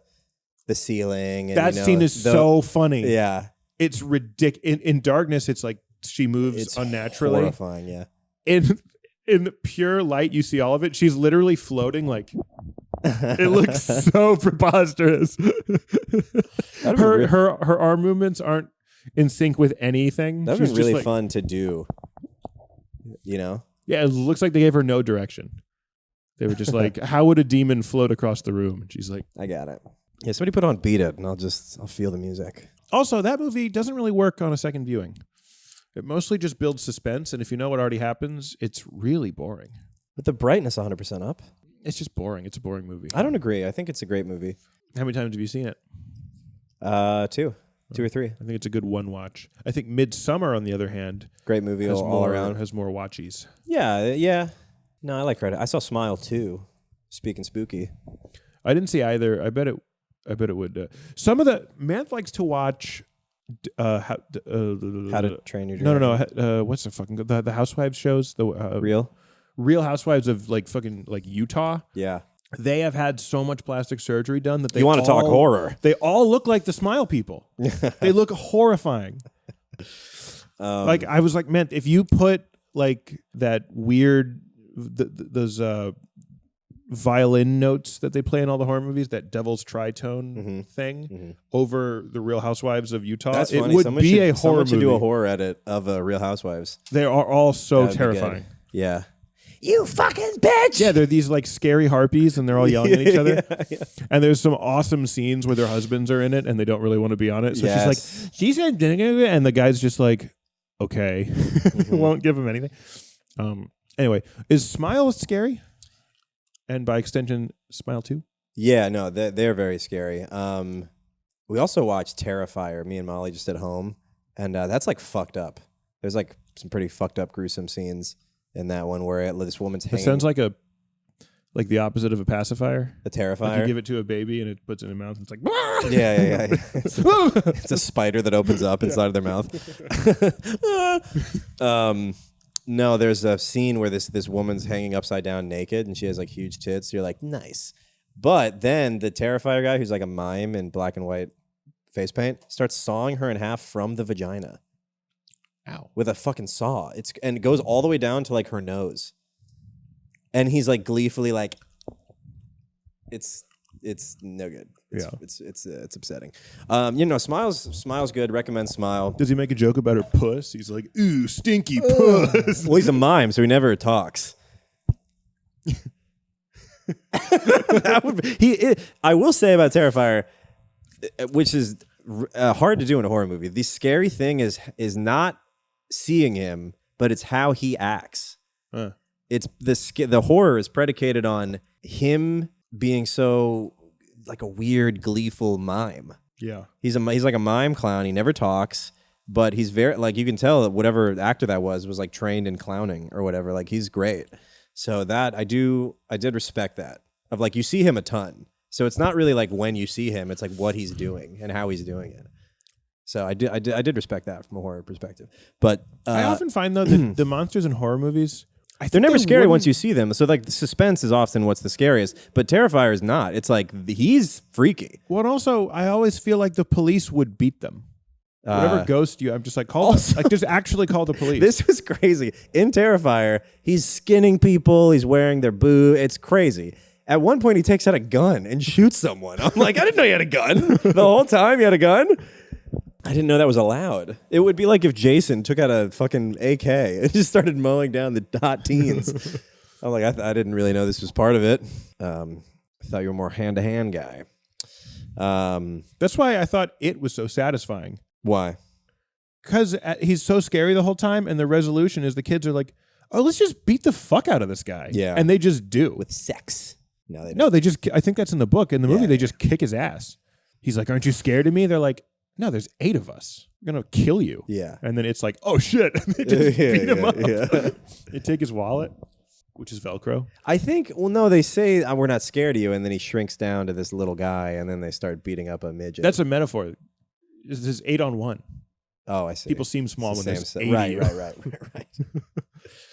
A: ceiling. And,
B: that scene is so funny.
A: Yeah.
B: It's ridiculous. In darkness, it's she moves
A: It's
B: unnaturally.
A: horrifying, yeah.
B: In pure light, you see all of it. She's literally floating like. It looks so preposterous. Her arm movements aren't in sync with anything.
A: That would be really
B: like,
A: fun to do. You know?
B: Yeah, it looks like they gave her no direction. They were just like, how would a demon float across the room? And she's like,
A: I got it. Yeah, somebody put on Beat It, and I'll feel the music.
B: Also, that movie doesn't really work on a second viewing. It mostly just builds suspense, and if you know what already happens, it's really boring.
A: With the brightness 100% up?
B: It's just boring. It's a boring movie.
A: I don't agree. I think it's a great movie.
B: How many times have you seen it?
A: 2 or 3.
B: I think it's a good one watch. I think Midsummer, on the other hand,
A: great movie all around.
B: Has more watchies.
A: Yeah. No, I like Credit. I saw Smile too. Speaking spooky.
B: I didn't see either. I bet it would. Some of the Manth likes to watch. How
A: to Train Your Dragon.
B: No. What's the fucking the Housewives shows? The Real Housewives of like fucking like Utah.
A: Yeah.
B: They have had so much plastic surgery done that they.
A: You want to talk horror?
B: They all look like the Smile people. They look horrifying. Like I was like, man, if you put like that weird those violin notes that they play in all the horror movies, that Devil's Tritone thing, over the Real Housewives of Utah,
A: That's
B: it
A: funny.
B: would
A: Someone
B: be
A: should,
B: a horror
A: someone
B: movie.
A: should do a horror edit of Real Housewives.
B: They are all so terrifying.
A: Yeah. You fucking bitch!
B: Yeah, they're these like scary harpies, and they're all yelling at each other. Yeah. And there's some awesome scenes where their husbands are in it, and they don't really want to be on it. So she's like, she said, and the guy's just like, okay, won't give him anything. Anyway, is Smile scary? And by extension, Smile 2?
A: Yeah, no, they're very scary. We also watched Terrifier, me and Molly, just at home, and that's like fucked up. There's like some pretty fucked up, gruesome scenes in that one where this woman's hanging.
B: It sounds like the opposite of a pacifier.
A: A Terrifier.
B: Like you give it to a baby and it puts it in their mouth. And it's like,
A: yeah. It's a spider that opens up inside of their mouth. No, there's a scene where this woman's hanging upside down naked and she has like huge tits. So you're like, nice. But then the Terrifier guy, who's like a mime in black and white face paint, starts sawing her in half from the vagina.
B: Ow.
A: With a fucking saw. And it goes all the way down to like her nose. And he's like gleefully like, it's no good. It's upsetting. Smile's good. Recommend Smile.
B: Does he make a joke about her puss? He's like, ooh, stinky puss.
A: Well, he's a mime, so he never talks. I will say about Terrifier, which is hard to do in a horror movie. The scary thing is not seeing him, but it's how he acts. It's the horror is predicated on him being so like a weird, gleeful mime.
B: Yeah,
A: he's like a mime clown. He never talks, but he's very like you can tell that whatever actor that was like trained in clowning or whatever. Like he's great. So that I did respect that of like you see him a ton. So it's not really like when you see him, it's like what he's doing and how he's doing it. So I did respect that from a horror perspective. But
B: I often find though that the monsters in horror movies,
A: they're never scary once you see them. So like the suspense is often what's the scariest. But Terrifier is not. It's like he's freaky.
B: Well, and also I always feel like the police would beat them. Whatever ghost I'm just like just actually call the police.
A: This was crazy. In Terrifier, he's skinning people. He's wearing their boots. It's crazy. At one point, he takes out a gun and shoots someone. I'm like, I didn't know you had a gun. The whole time you had a gun? I didn't know that was allowed. It would be like if Jason took out a fucking AK and just started mowing down the hot teens. I'm like, I didn't really know this was part of it. I thought you were more hand-to-hand guy.
B: That's why I thought It was so satisfying.
A: Why?
B: Because he's so scary the whole time, and the resolution is the kids are like, oh, let's just beat the fuck out of this guy.
A: Yeah.
B: And they just do.
A: With sex. No, they don't.
B: No, they just, I think that's in the book. In the movie, they just kick his ass. He's like, aren't you scared of me? They're like, no, there's 8 of us. We're going to kill you.
A: Yeah.
B: And then it's like, oh, shit. They just beat him up.
A: Yeah.
B: They take his wallet, which is Velcro.
A: I think, well, no, they say, we're not scared of you, and then he shrinks down to this little guy, and then they start beating up a midget.
B: That's a metaphor. This is 8 on 1.
A: Oh, I see.
B: People seem small when there's 80.
A: Right.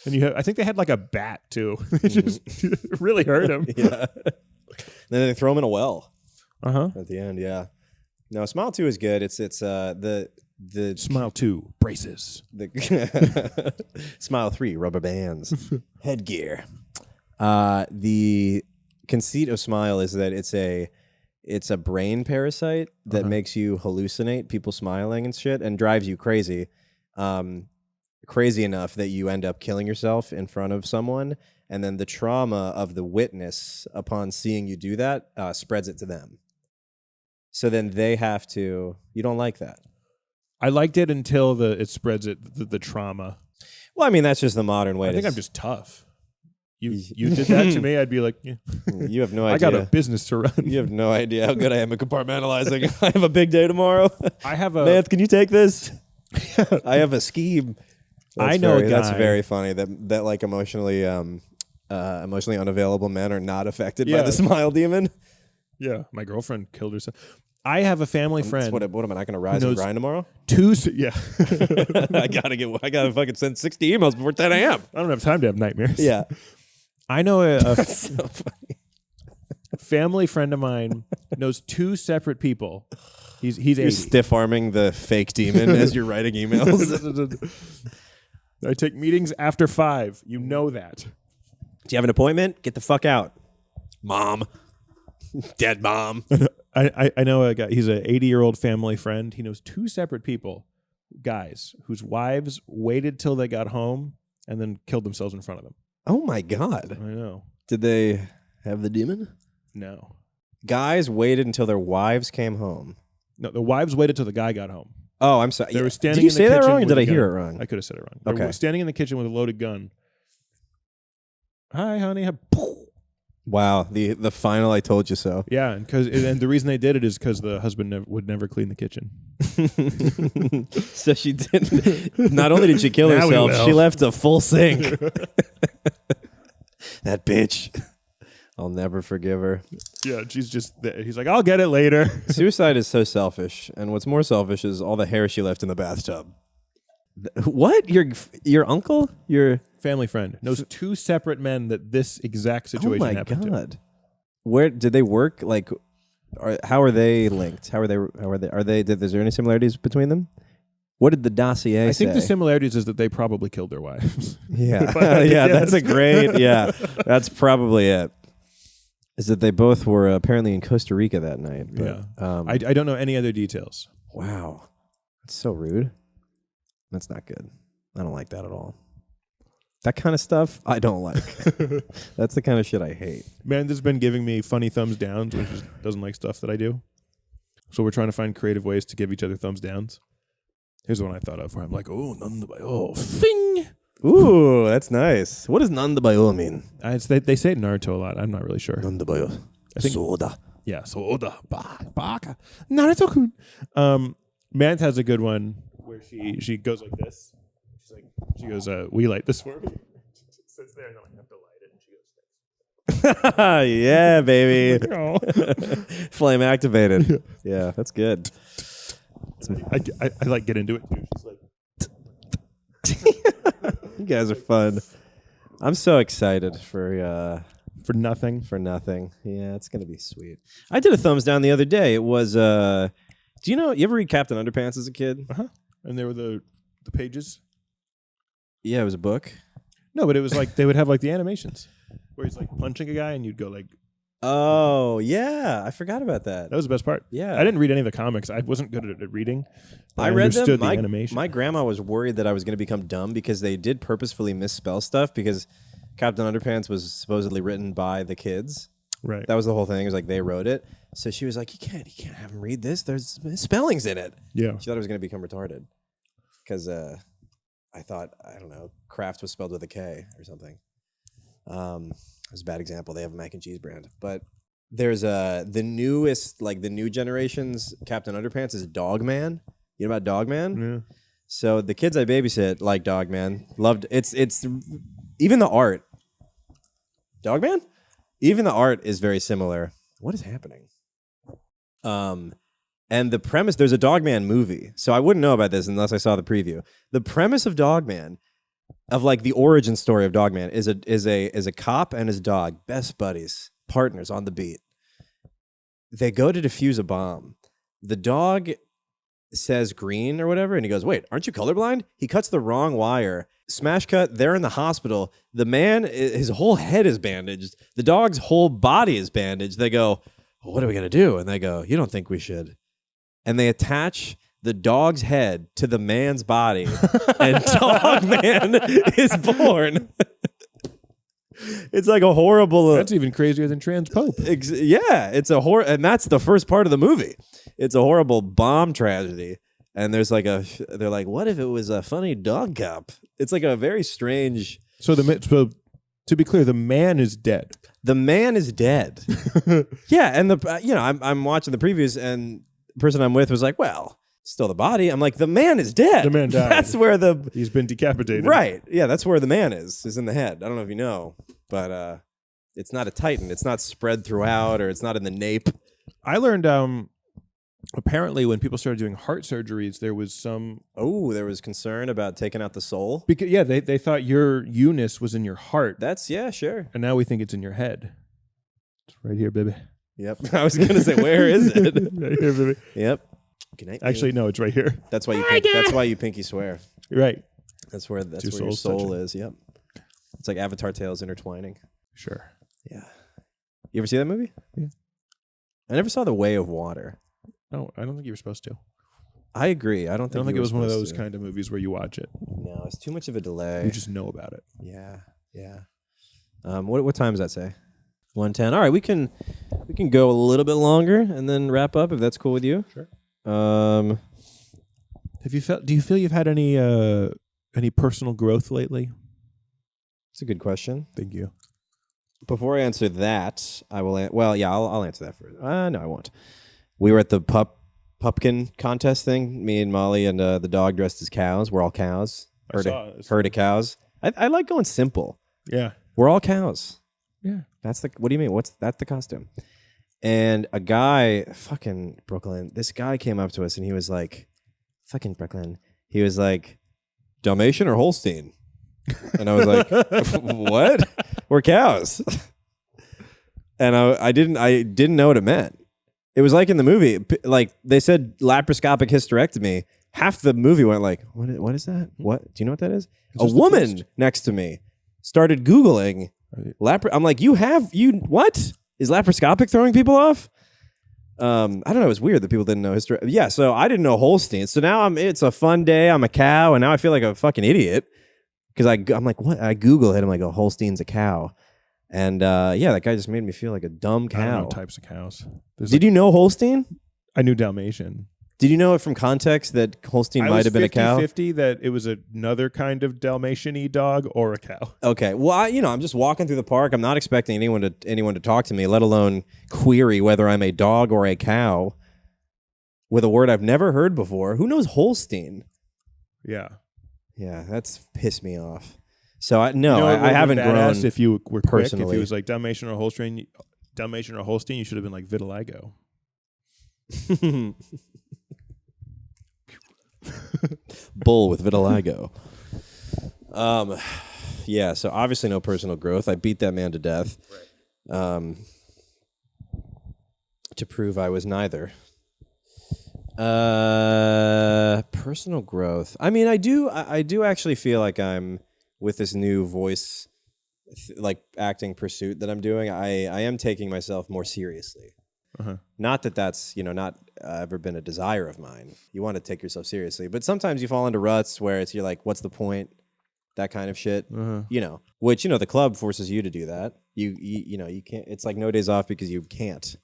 B: And I think they had like a bat, too. They just really hurt him.
A: Yeah. Then they throw him in a well.
B: Uh-huh.
A: At the end, yeah. No, Smile 2 is good. It's the The
B: Smile 2, braces.
A: The Smile 3, rubber bands, headgear. The conceit of Smile is that it's a brain parasite that makes you hallucinate people smiling and shit and drives you crazy. Crazy enough that you end up killing yourself in front of someone, and then the trauma of the witness upon seeing you do that spreads it to them. So then they have to. You don't like that.
B: I liked it until it spreads the trauma.
A: Well, I mean that's just the modern way.
B: I think I'm just tough. You did that to me, I'd be like, yeah.
A: You have no idea.
B: I got a business to run.
A: You have no idea how good I am at compartmentalizing. I have a big day tomorrow.
B: I have a
A: Math, can you take this? I have a scheme.
B: I know a guy.
A: That's very funny that like emotionally unavailable men are not affected by the smile demon.
B: Yeah, my girlfriend killed herself. I have a family friend.
A: What am I not going to rise and grind tomorrow?
B: Yeah.
A: I gotta fucking send 60 emails before 10 a.m.
B: I don't have time to have nightmares.
A: Yeah.
B: I know a
A: So funny.
B: family friend of mine knows 2 separate people. He's 80.
A: You're stiff-arming the fake demon as you're writing emails.
B: I take meetings after 5. You know that.
A: Do you have an appointment? Get the fuck out. Mom. Dead mom.
B: I know a guy. He's an 80-year-old family friend. He knows 2 separate people, guys, whose wives waited till they got home and then killed themselves in front of them.
A: Oh, my God.
B: I know.
A: Did they have the demon?
B: No.
A: Guys waited until their wives came home.
B: No, the wives waited till the guy got home.
A: Oh, I'm sorry.
B: They were standing
A: Did you
B: in the
A: say that
B: kitchen
A: wrong or
B: with
A: did I
B: a
A: hear it
B: gun.
A: wrong?
B: I could have said it wrong. They
A: Okay.
B: were standing in the kitchen with a loaded gun. Hi, honey.
A: Wow. The final I told you so.
B: Yeah, and the reason they did it is because the husband would never clean the kitchen.
A: So she didn't. Not only did she kill
B: Now we
A: herself,
B: will.
A: she left a full sink. That bitch. I'll never forgive her.
B: Yeah, he's like, I'll get it later.
A: Suicide is so selfish, and what's more selfish is all the hair she left in the bathtub. What? Your uncle? Your
B: Family friend knows 2 separate men that this exact situation happened to.
A: Oh my God. Where did they work? Like, how are they linked? Is there any similarities between them? What did the dossier say?
B: I think the similarities is that they probably killed their wives.
A: Yeah. Yeah, that's that's probably it. Is that they both were apparently in Costa Rica that night. But,
B: yeah. I don't know any other details.
A: Wow. That's so rude. That's not good. I don't like that at all. That kind of stuff, I don't like. That's the kind of shit I hate.
B: Amanda's been giving me funny thumbs downs when she doesn't like stuff that I do. So we're trying to find creative ways to give each other thumbs downs. Here's the one I thought of where I'm like, fing.
A: Ooh, that's nice. What does nandabayo mean?
B: They say Naruto a lot. I'm not really sure.
A: Nandabayo.
B: I think
A: Soda.
B: Yeah, soda. Baka. Naruto-kun. Mant has a good one where she goes like this. She goes, will you light this for me? She sits there and I have to light it. And she goes,
A: yeah, baby.
B: oh.
A: Flame activated. Yeah, that's good.
B: I like get into it too. She's like,
A: You guys are fun. I'm so excited for
B: nothing.
A: For nothing. Yeah, it's gonna be sweet. I did a thumbs down the other day. It was do you ever read Captain Underpants as a kid?
B: Uh-huh. And there were the pages.
A: Yeah, it was a book.
B: No, but it was like they would have like the animations where he's like punching a guy and you'd go like,
A: oh yeah, I forgot about that.
B: That was the best part.
A: Yeah,
B: I didn't read any of the comics. I wasn't good at reading.
A: I read
B: understood
A: them.
B: The animation.
A: My grandma was worried that I was going to become dumb because they did purposefully misspell stuff because Captain Underpants was supposedly written by the kids.
B: Right.
A: That was the whole thing. It was like they wrote it. So she was like, you can't have them read this. There's spellings in it.
B: Yeah.
A: She thought I was going to become retarded because I thought, I don't know, Kraft was spelled with a K or something. It was a bad example. They have a mac and cheese brand. But there's the newest, like the new generation's Captain Underpants is Dogman. You know about Dogman?
B: Yeah.
A: So the kids I babysit like Dogman. Loved it's even the art. Dogman? Even the art is very similar. What is happening? And the premise, there's a Dogman movie. So I wouldn't know about this unless I saw the preview. The premise of Dogman, of like the origin story of Dogman, is a cop and his dog, best buddies, partners on the beat. They go to defuse a bomb. The dog says green or whatever, and he goes, wait, aren't you colorblind? He cuts the wrong wire. Smash cut, they're in the hospital. The man, his whole head is bandaged. The dog's whole body is bandaged. They go, well, what are we going to do? And they go, you don't think we should. And they attach the dog's head to the man's body, and Dog Man is born. It's like a horrible...
B: That's even crazier than Trans Pope.
A: Yeah, it's a horror, and that's the first part of the movie. It's a horrible bomb tragedy. And there's like they're like, what if it was a funny dog cop? It's like a very strange...
B: So to be clear, the man is dead.
A: The man is dead. Yeah, and I'm watching the previews, and the person I'm with was like, well, still the body. I'm like, the man is dead.
B: The man died.
A: That's where
B: he's been decapitated.
A: Right. Yeah, that's where the man is in the head. I don't know if you know, but it's not a titan. It's not spread throughout, or it's not in the nape.
B: I learned apparently when people started doing heart surgeries, there was
A: there was concern about taking out the soul.
B: Because they thought your Eunice was in your heart.
A: Sure.
B: And now we think it's in your head. It's right here, baby.
A: Yep. I was gonna say, where is it?
B: Right here, baby.
A: Yep. Good night.
B: Actually, no, it's right here.
A: That's why you pinky swear.
B: Right.
A: That's where your soul is. Yep. It's like Avatar tales intertwining.
B: Sure.
A: Yeah. You ever see that movie?
B: Yeah.
A: I never saw The Way of Water.
B: No, I don't think you were supposed to.
A: I agree. I don't think
B: it was one of those kind of movies where you watch it.
A: No, it's too much of a delay.
B: You just know about it.
A: Yeah. Yeah. What time does that say? 1:10. All right, we can go a little bit longer and then wrap up if that's cool with you.
B: Sure. Do you feel you've had any personal growth lately?
A: It's a good question.
B: Thank you.
A: Before I answer that, I will. I'll answer that first. No, I won't. We were at the pumpkin contest thing. Me and Molly and the dog dressed as cows. We're all cows. Herd of cows. I like going simple.
B: Yeah.
A: We're all cows.
B: Yeah.
A: What do you mean? That's the costume? And a guy, fucking Brooklyn, this guy came up to us and he was like, fucking Brooklyn. He was like, Dalmatian or Holstein? And I was like, what? We're cows. And I didn't know what it meant. It was like in the movie, like they said laparoscopic hysterectomy. Half the movie went like, what is that? What? Do you know what that is? A woman next to me started Googling I'm like, what? Is laparoscopic throwing people off? I don't know. It was weird that people didn't know history. Yeah, so I didn't know Holstein. So now it's a fun day. I'm a cow, and now I feel like a fucking idiot because I'm like, what? I Google it. I'm like, oh, Holstein's a cow. And that guy just made me feel like a dumb cow.
B: I don't know types of cows.
A: Did you know Holstein?
B: I knew Dalmatian.
A: Did you know it from context that Holstein might have been a cow?
B: 50 that it was another kind of Dalmatian-y dog or a cow.
A: Okay. Well, I'm just walking through the park. I'm not expecting anyone to talk to me, let alone query whether I'm a dog or a cow with a word I've never heard before. Who knows Holstein?
B: Yeah.
A: Yeah, that's pissed me off. So I haven't grown.
B: If you were
A: personally.
B: Quick, if it was like Dalmatian or Holstein, you should have been like vitiligo.
A: Bull with vitiligo. So obviously no personal growth. I beat that man to death. Right. To prove I was neither. Personal growth. I mean, I do actually feel like I'm with this new voice like acting pursuit that I'm doing. I am taking myself more seriously. Uh-huh. Not that that's, not ever been a desire of mine. You want to take yourself seriously, but sometimes you fall into ruts where you're like, what's the point? That kind of shit. Uh-huh. Which the club forces you to do that. You can't. It's like no days off because you can't.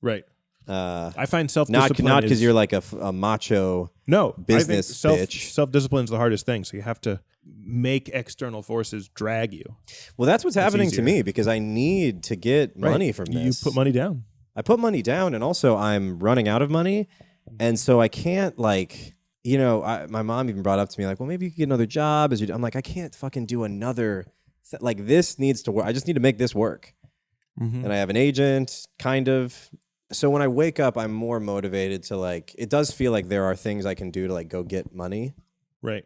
B: Right. I find self-discipline
A: not because you're like a macho.
B: No,
A: business
B: I think
A: bitch.
B: Self-discipline is the hardest thing. So you have to make external forces drag you.
A: Well, that's what's happening to me because I need to get money from this.
B: You put money down.
A: I put money down, and also I'm running out of money, and so I can't my mom even brought up to me like, well, maybe you could get another job. I'm like, I can't fucking do another. This needs to work. I just need to make this work, and I have an agent, kind of. So when I wake up, I'm more motivated to it does feel like there are things I can do to go get money.
B: Right.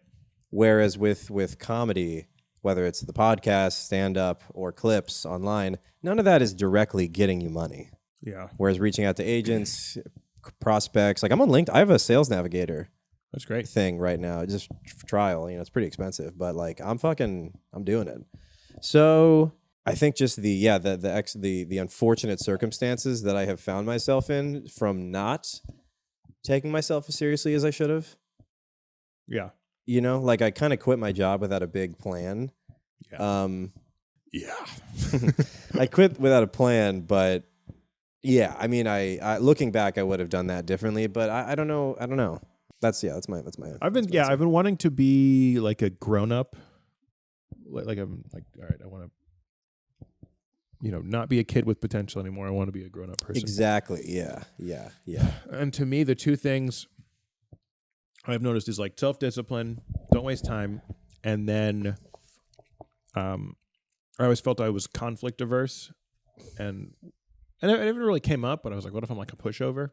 A: Whereas with comedy, whether it's the podcast, stand-up, or clips online, none of that is directly getting you money.
B: Yeah.
A: Whereas reaching out to agents, prospects. Like I'm on LinkedIn. I have a sales navigator
B: That's great.
A: thing right now, just for trial. It's pretty expensive, but like I'm doing it. So I think just the unfortunate circumstances that I have found myself in from not taking myself as seriously as I should have.
B: Yeah.
A: Like I kind of quit my job without a big plan.
B: Yeah.
A: I quit without a plan, but yeah, I mean, I looking back, I would have done that differently, but I don't know. That's my.
B: I've been wanting to be like a grown up. Like I'm like, all right, I want to, not be a kid with potential anymore. I want to be a grown up person.
A: Exactly. Yeah.
B: And to me, the two things I've noticed is like self-discipline, don't waste time, and then I always felt I was conflict averse, and it never really came up, but I was like, what if I'm like a pushover?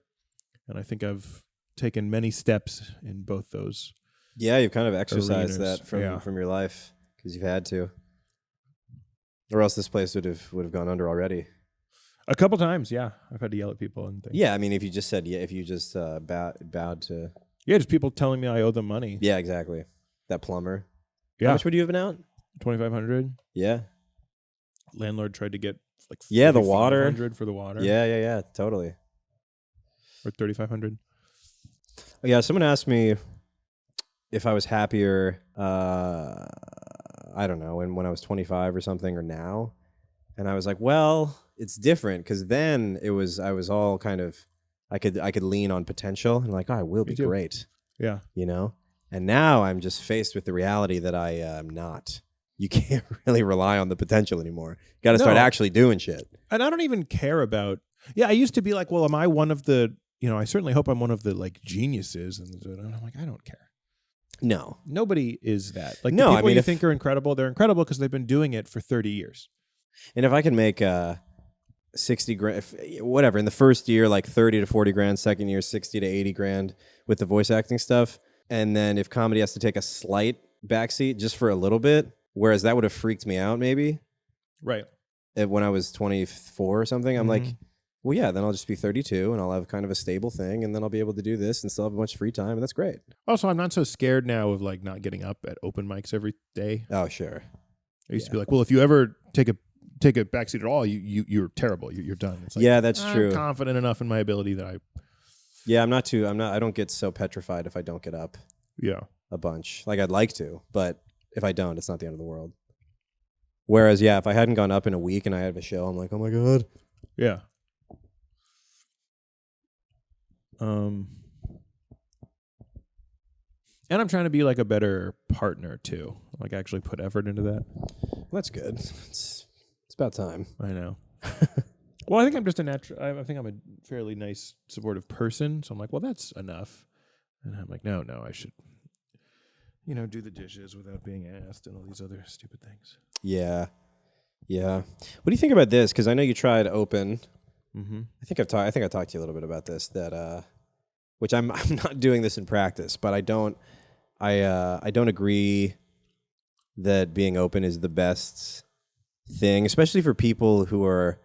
B: And I think I've taken many steps in both those.
A: Yeah, you've kind of exercised
B: arenas.
A: that from your life because you've had to, or else this place would have gone under already.
B: A couple times, yeah, I've had to yell at people and things.
A: Yeah, I mean, if you just bowed to.
B: Yeah, just people telling me I owe them money.
A: Yeah, exactly. That plumber.
B: Yeah.
A: How much would you have been out?
B: $2,500.
A: Yeah.
B: Landlord tried to get like
A: the water.
B: $4,500 for the water.
A: Yeah, totally.
B: Or $3,500.
A: Yeah, someone asked me if I was happier. I don't know, when I was 25 or something, or now, and I was like, well, it's different because then I was all kind of, I could lean on potential and like, oh, I will be great.
B: Yeah.
A: And now I'm just faced with the reality that I am not. You can't really rely on the potential anymore. You got to start actually doing shit.
B: And I don't even care about. Yeah, I used to be like, well, am I one of the? I certainly hope I'm one of the like geniuses, and I'm like, I don't care.
A: No,
B: nobody is that. Like,
A: no,
B: the people
A: I mean,
B: you think are incredible, they're incredible because they've been doing it for 30 years.
A: And if I can make 60 grand, whatever, in the first year, like 30 to 40 grand, second year, 60 to 80 grand with the voice acting stuff. And then if comedy has to take a slight backseat just for a little bit, whereas that would have freaked me out maybe.
B: Right.
A: When I was 24 or something, I'm like, well, yeah, then I'll just be 32 and I'll have kind of a stable thing, and then I'll be able to do this and still have a bunch of free time, and that's great.
B: Also, I'm not so scared now of like not getting up at open mics every day.
A: Oh, sure.
B: I used to be like, well, if you ever take a backseat at all, you're terrible. You're done. It's like,
A: yeah, that's true.
B: I'm confident enough in my ability that I.
A: Yeah, I don't get so petrified if I don't get up.
B: Yeah.
A: A bunch. Like I'd like to, but if I don't, it's not the end of the world. Whereas, yeah, if I hadn't gone up in a week and I had a show, I'm like, oh my God.
B: Yeah. And I'm trying to be like a better partner too. Like actually put effort into that.
A: Well, that's good. It's about time.
B: I know. Well, I think I'm just a natural. I think I'm a fairly nice, supportive person. So I'm like, well, that's enough. And I'm like, no, I should, do the dishes without being asked and all these other stupid things.
A: Yeah. What do you think about this? Because I know you tried open.
B: Mm-hmm.
A: I think I talked to you a little bit about this. That which I'm not doing this in practice, but I don't agree that being open is the best thing, especially for people who are.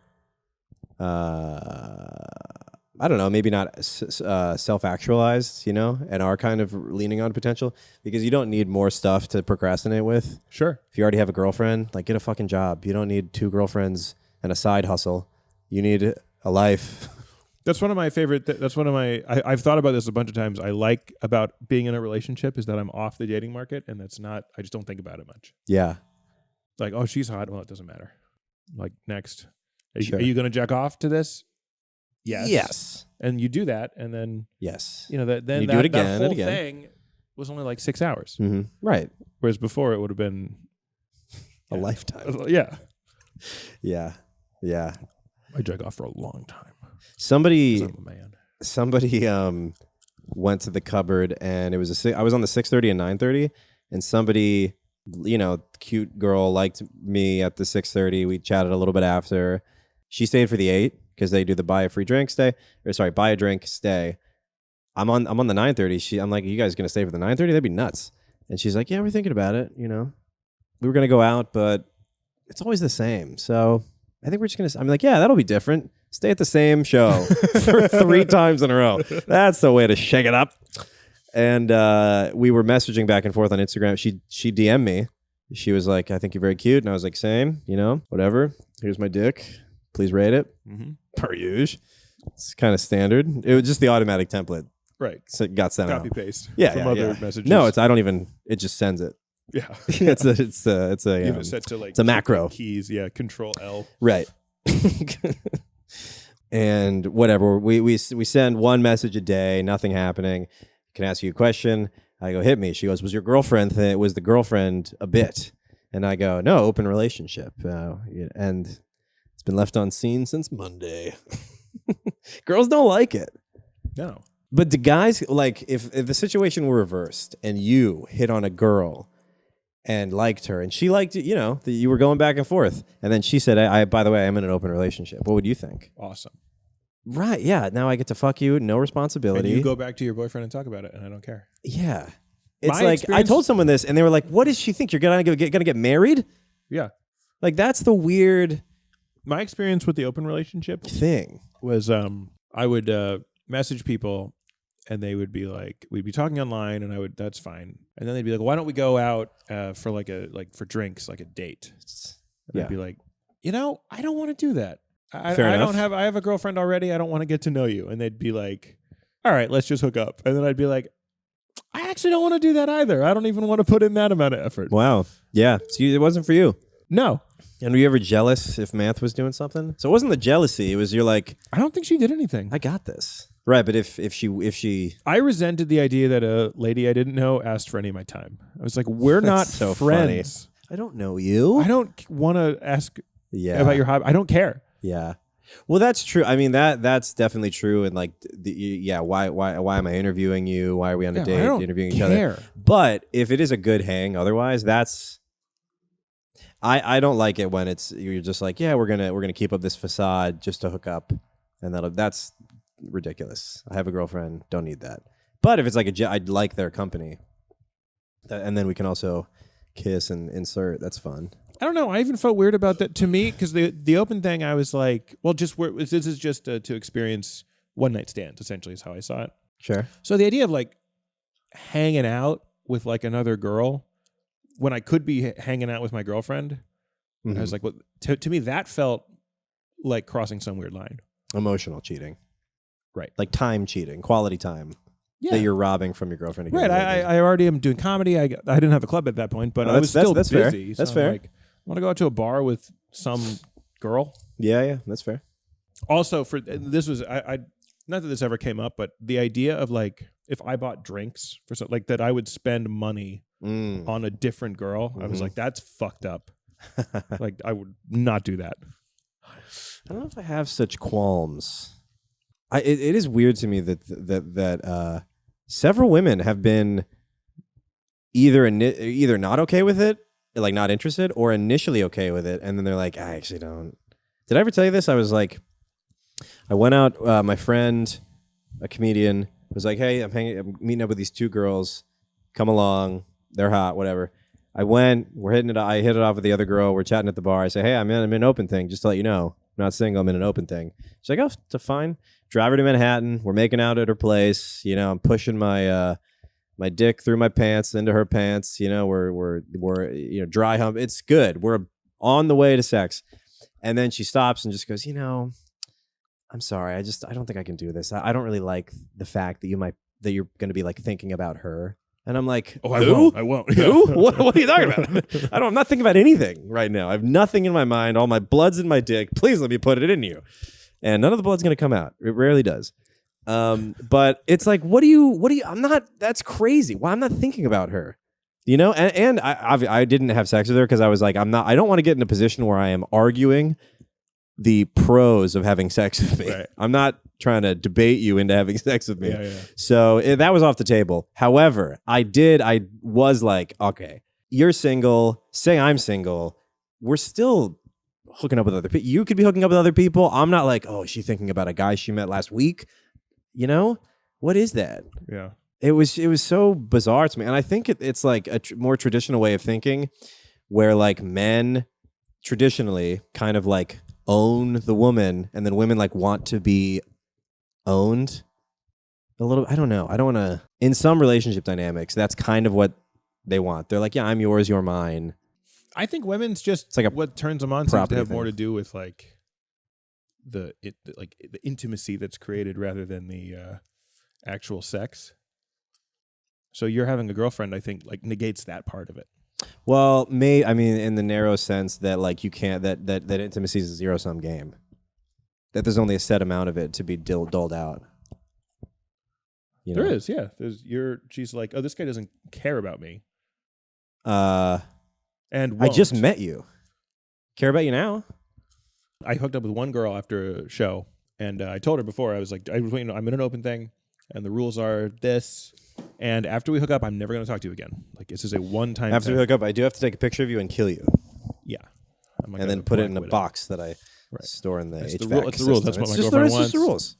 A: I don't know, maybe not self-actualized, and are kind of leaning on potential, because you don't need more stuff to procrastinate with.
B: Sure.
A: If you already have a girlfriend, like get a fucking job. You don't need 2 girlfriends and a side hustle. You need a life.
B: That's one of my favorite. I've thought about this a bunch of times. I like about being in a relationship is that I'm off the dating market, and that's not. I just don't think about it much.
A: Yeah.
B: Like, oh, she's hot. Well, it doesn't matter. Like, next. Are
A: Sure.
B: you going to jack off to this? Yes.
A: Yes.
B: And you do that, and then
A: Yes.
B: then
A: you
B: that,
A: do it again
B: that whole
A: and again.
B: thing was only like 6 hours.
A: Mm-hmm. Right.
B: Whereas before it would have been
A: A lifetime.
B: Yeah.
A: Yeah.
B: I jack off for a long time.
A: Somebody
B: 'Cause I'm a man.
A: Somebody went to the cupboard, and it was I was on the 6:30 and 9:30, and somebody, cute girl, liked me at the 6:30. We chatted a little bit after. She stayed for the 8 because they do the buy a drink, stay. I'm on the 9:30. I'm like, are you guys gonna stay for the 9:30? That'd be nuts. And she's like, yeah, we're thinking about it. We were gonna go out, but it's always the same. So I think we're just gonna. I'm like, yeah, that'll be different. Stay at the same show for 3 times in a row. That's the way to shake it up. And we were messaging back and forth on Instagram. She DM'd me. She was like, I think you're very cute. And I was like, same, whatever. Here's my dick. Please rate it. Per usual. It's kind of standard. It was just the automatic template.
B: Right.
A: So it got sent out.
B: Copy paste.
A: Yeah.
B: From other messages.
A: No, it just sends it.
B: Yeah.
A: It's a
B: You have it set to like
A: it's a macro.
B: Keys. Yeah. Control L.
A: Right. And whatever. We send one message a day, nothing happening. Can I ask you a question? I go, hit me. She goes, was your girlfriend was the girlfriend a bit? And I go, no, open relationship. And it's been left on scene since Monday. Girls don't like it.
B: No.
A: But the guys, like, if the situation were reversed and you hit on a girl and liked her and she liked it, you were going back and forth. And then she said, by the way, I'm in an open relationship. What would you think?
B: Awesome.
A: Right. Yeah. Now I get to fuck you. No responsibility.
B: And you go back to your boyfriend and talk about it, and I don't care.
A: Yeah. It's like, I told someone this, and they were like, what does she think? You're gonna get married?
B: Yeah.
A: Like, that's the weird...
B: My experience with the open relationship
A: thing
B: was I would message people, and they would be like, we'd be talking online, and that's fine. And then they'd be like, why don't we go out for for drinks, like a date? And I'd be like, I don't want to do that. I have a girlfriend already. I don't want to get to know you. And they'd be like, all right, let's just hook up. And then I'd be like, I actually don't want to do that either. I don't even want to put in that amount of effort.
A: Wow. Yeah. So it wasn't for you.
B: No.
A: And were you ever jealous if Math was doing something? So it wasn't the jealousy. It was you're like,
B: I don't think she did anything.
A: I got this. Right. But if she,
B: I resented the idea that a lady I didn't know asked for any of my time. I was like, we're not
A: so
B: friends.
A: Funny. I don't know you.
B: I don't want to ask about your hobby. I don't care.
A: Yeah. Well, that's true. I mean, that's definitely true. And like, why am I interviewing you? Why are we on a date interviewing each other? But if it is a good hang, otherwise, I don't like it when you're just like, yeah, we're gonna keep up this facade just to hook up, and that's ridiculous. I have a girlfriend, don't need that. But if it's like I'd like their company, and then we can also kiss and insert. That's fun.
B: I don't know. I even felt weird about that to me because the open thing, I was like, well, this is just to experience one night stands, essentially is how I saw it.
A: Sure.
B: So the idea of like hanging out with like another girl when I could be hanging out with my girlfriend, I was like, well, to me, that felt like crossing some weird line.
A: Emotional cheating.
B: Right.
A: Like time cheating, quality time. That you're robbing from your girlfriend.
B: Right. I already am doing comedy. I didn't have a club at that point, but I was still
A: that's
B: busy.
A: Fair. That's fair.
B: Like, I want to go out to a bar with some girl.
A: Yeah, that's fair.
B: Also, this was I not that this ever came up, but the idea of like if I bought drinks for something like that, I would spend money on a different girl. I was like, that's fucked up. Like I would not do that.
A: I don't know if I have such qualms. It is weird to me that several women have been either not okay with it, like not interested, or initially okay with it, and then they're like, I actually don't. Did I ever tell you this? I was like, I went out. My friend, a comedian, was like, hey, I'm meeting up with these 2 girls. Come along. They're hot. Whatever. I went. I hit it off with the other girl. We're chatting at the bar. I say, hey, I'm in an open thing. Just to let you know, I'm not single. I'm in an open thing. She's like, oh, it's fine. Drive her to Manhattan. We're making out at her place. I'm pushing my my dick through my pants into her pants. We're dry hump. It's good. We're on the way to sex. And then she stops and just goes, I'm sorry. I don't think I can do this. I don't really like the fact that you're going to be like thinking about her. And I'm like,
B: oh, I won't.
A: Who? What are you talking about? I'm not thinking about anything right now. I have nothing in my mind. All my blood's in my dick. Please let me put it in you. And none of the blood's going to come out. It rarely does. But it's like, that's crazy. Why I'm not thinking about her, and I didn't have sex with her because I was like, I don't want to get in a position where I am arguing the pros of having sex with me. Right. I'm not trying to debate you into having sex with me. Yeah. So that was off the table. However, I was like, okay, you're single, say I'm single. We're still hooking up with other people. You could be hooking up with other people. I'm not like, oh, is she thinking about a guy she met last week? What is that?
B: Yeah.
A: It was so bizarre to me. And I think it's like a more traditional way of thinking where like men traditionally kind of like own the woman, and then women like want to be owned a little. I don't know. I don't want to. In some relationship dynamics, that's kind of what they want. They're like, yeah, I'm yours, you're mine.
B: I think women's just
A: It's like
B: what turns them on seems to have
A: thing.
B: more to do with like the intimacy that's created rather than the actual sex. So you're having a girlfriend, I think, like negates that part of it.
A: Well, I mean, in the narrow sense that like you can't that intimacy is a zero-sum game. That there's only a set amount of it to be doled out. You know?
B: There is, yeah. She's like, oh, this guy doesn't care about me. And
A: I just met you. Care about you now?
B: I hooked up with one girl after a show, and I told her before, I was like, I'm in an open thing, and the rules are this. And after we hook up, I'm never going to talk to you again. Like, this is a one-time
A: After
B: thing.
A: we hook up, I do have to take a picture of you and kill you.
B: Yeah.
A: And then put it in a box that I store in the HVAC
B: It's the rules. That's what my girlfriend wants.
A: It's just the rules.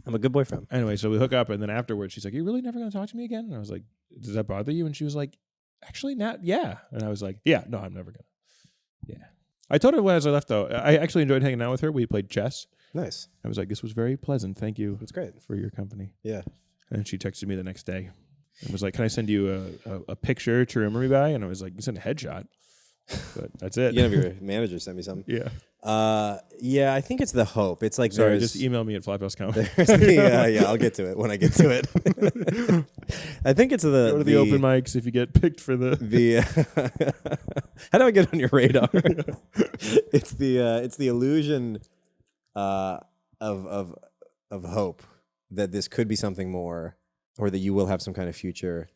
A: I'm a good boyfriend.
B: Anyway, so we hook up, and then afterwards, she's like, "You're really never going to talk to me again?" And I was like, "Does that bother you?" And she was like, "Actually, not. Yeah." And I was like, "Yeah, no, I'm never going to." Yeah. I told her as I left, though, I actually enjoyed hanging out with her. We played chess.
A: Nice.
B: I was like, "This was very pleasant. Thank you.
A: That's great
B: for your company."
A: Yeah.
B: And she texted me the next day and was like, "Can I send you a picture to remember me by?" And I was like, "You send a headshot." But that's it.
A: You know, your manager sent me something.
B: Yeah.
A: Yeah, I think it's the hope. It's like
B: Sorry, just email me at Flaphouse.com.
A: Yeah, I'll get to it when I get to it. I think it's
B: go to the open mics if you get picked for the
A: How do I get on your radar? It's the illusion of hope that this could be something more, or that you will have some kind of future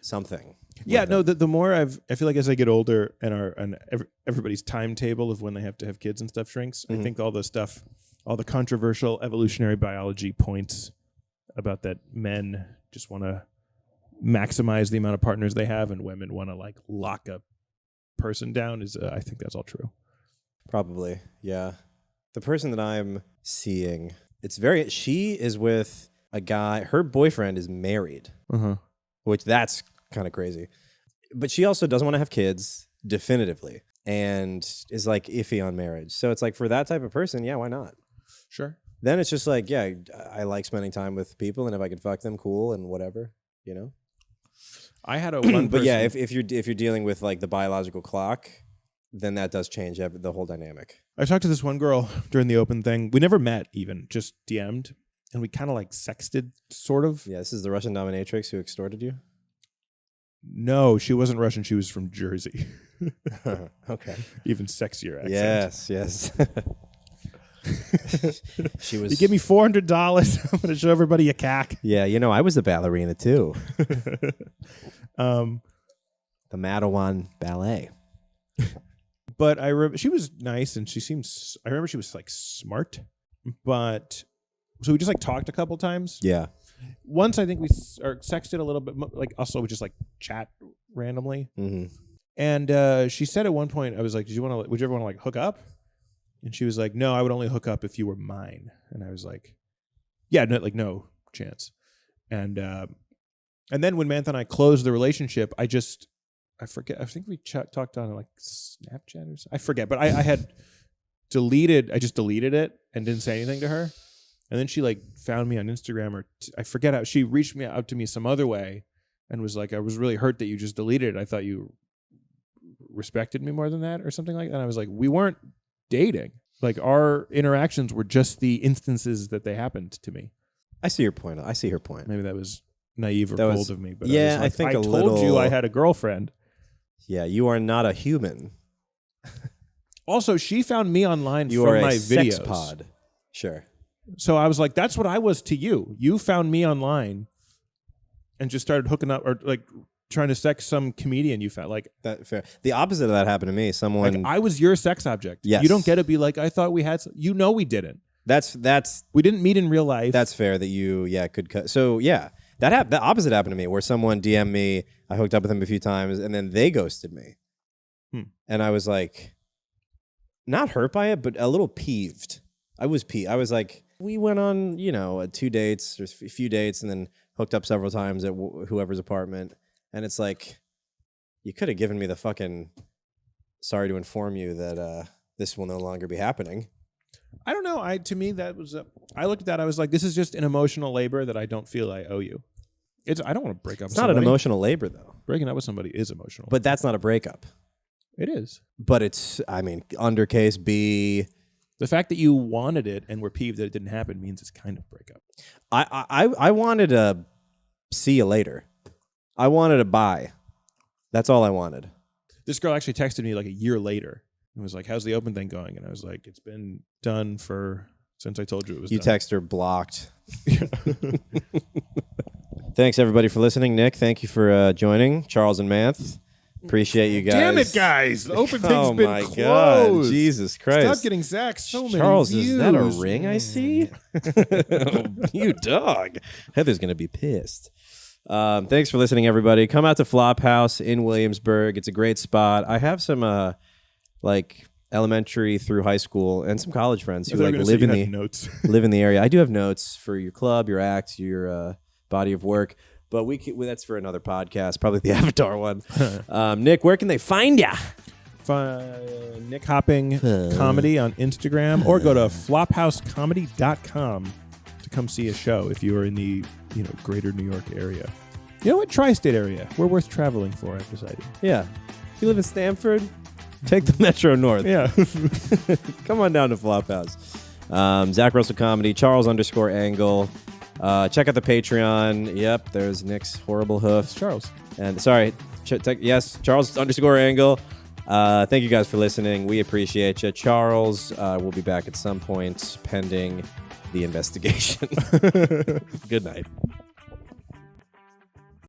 A: something.
B: Yeah, no. The more I feel like as I get older and everybody's timetable of when they have to have kids and stuff shrinks. I think all the controversial evolutionary biology points about that men just want to maximize the amount of partners they have and women want to like lock a person down is I think that's all true.
A: Probably, yeah. The person that I'm seeing, she is with a guy. Her boyfriend is married, which that's kind of crazy. But she also doesn't want to have kids definitively and is like iffy on marriage. So it's like for that type of person, yeah, why not?
B: Sure.
A: Then it's just like, yeah, I like spending time with people, and if I could fuck them, cool, and whatever, you know?
B: I had a one
A: But yeah, if you're dealing with like the biological clock, then that does change the whole dynamic.
B: I talked to this one girl during the open thing. We never met even, just DM'd. And we kind of like sexted, sort of.
A: Yeah, this is the Russian dominatrix who extorted you?
B: No, she wasn't Russian. She was from Jersey.
A: Okay.
B: Even sexier accent.
A: Yes. She was.
B: You give me $400, I'm going to show everybody a cack.
A: Yeah, you know, I was a ballerina too.
B: The
A: Madawan Ballet.
B: But she was nice, and I remember she was like smart, but so we just like talked a couple times.
A: Yeah.
B: Once I think we sexted a little bit, like also we just like chat randomly.
A: Mm-hmm.
B: And she said at one point, I was like, would you ever want to like hook up? And she was like, no, I would only hook up if you were mine. And I was like, yeah, no chance. And then when Mantha and I closed the relationship, I forget. I think we talked on like Snapchat or something. I forget, but I had I just deleted it and didn't say anything to her. And then she like found me on Instagram, or I forget how she reached me out to me some other way and was like, I was really hurt that you just deleted it. I thought you respected me more than that or something like that. And I was like, we weren't dating. Like our interactions were just the instances that they happened to me.
A: I see your point. I see her point.
B: Maybe that was naive or cold of me. But
A: yeah,
B: I
A: think
B: I told you I had a girlfriend.
A: Yeah, you are not a human.
B: Also, she found me online
A: you
B: from
A: are
B: my
A: a
B: videos.
A: sex pod. Sure.
B: So I was like, that's what I was to you. You found me online and just started hooking up or like trying to sex some comedian you found. Like
A: that fair. The opposite of that happened to me. Someone
B: like, I was your sex object.
A: Yes.
B: You don't get to be like, I thought we had we didn't.
A: That's
B: we didn't meet in real life.
A: That's fair that you could cut. So yeah, the opposite happened to me where someone DM'd me, I hooked up with them a few times, and then they ghosted me. And I was like not hurt by it, but a little peeved. I was like, we went on, 2 dates or a few dates and then hooked up several times at whoever's apartment. And it's like, you could have given me the fucking sorry to inform you that this will no longer be happening.
B: I don't know. To me, that was. I looked at that. I was like, this is just an emotional labor that I don't feel I owe you. I don't want to break up.
A: It's
B: with
A: not
B: somebody.
A: an emotional labor, though.
B: Breaking up with somebody is emotional.
A: But that's not a breakup.
B: It is.
A: But it's, under case B.
B: The fact that you wanted it and were peeved that it didn't happen means it's kind of breakup.
A: I wanted a see you later. I wanted a bye. That's all I wanted.
B: This girl actually texted me like a year later and was like, how's the open thing going? And I was like, it's been done since I told you it was done.
A: You text her blocked. Thanks, everybody, for listening. Nick, thank you for joining. Charles and Manth. Appreciate you guys.
B: Damn it, guys. The open thing's been closed.
A: God. Jesus Christ.
B: Stop getting Zach so many
A: Charles,
B: views.
A: is that a ring I see? You dog. Heather's going to be pissed. Thanks for listening, everybody. Come out to Flophouse in Williamsburg. It's a great spot. I have some elementary through high school and some college friends who live in the area. I do have notes for your club, your act, your body of work. But that's for another podcast, probably the Avatar one. Nick, where can they find ya?
B: Nick Hopping Comedy on Instagram, or go to flophousecomedy.com to come see a show if you are in the greater New York area. You know what? Tri-state area. We're worth traveling for, I've decided.
A: Yeah. If you live in Stamford, take the Metro North.
B: Yeah.
A: Come on down to Flophouse. Zach Russell Comedy, Charles_Angle. Check out the Patreon. Yep, there's Nick's horrible hoof.
B: It's Charles.
A: And sorry, yes, Charles_Angle. Thank you guys for listening. We appreciate you. Charles will be back at some point pending the investigation. Good night.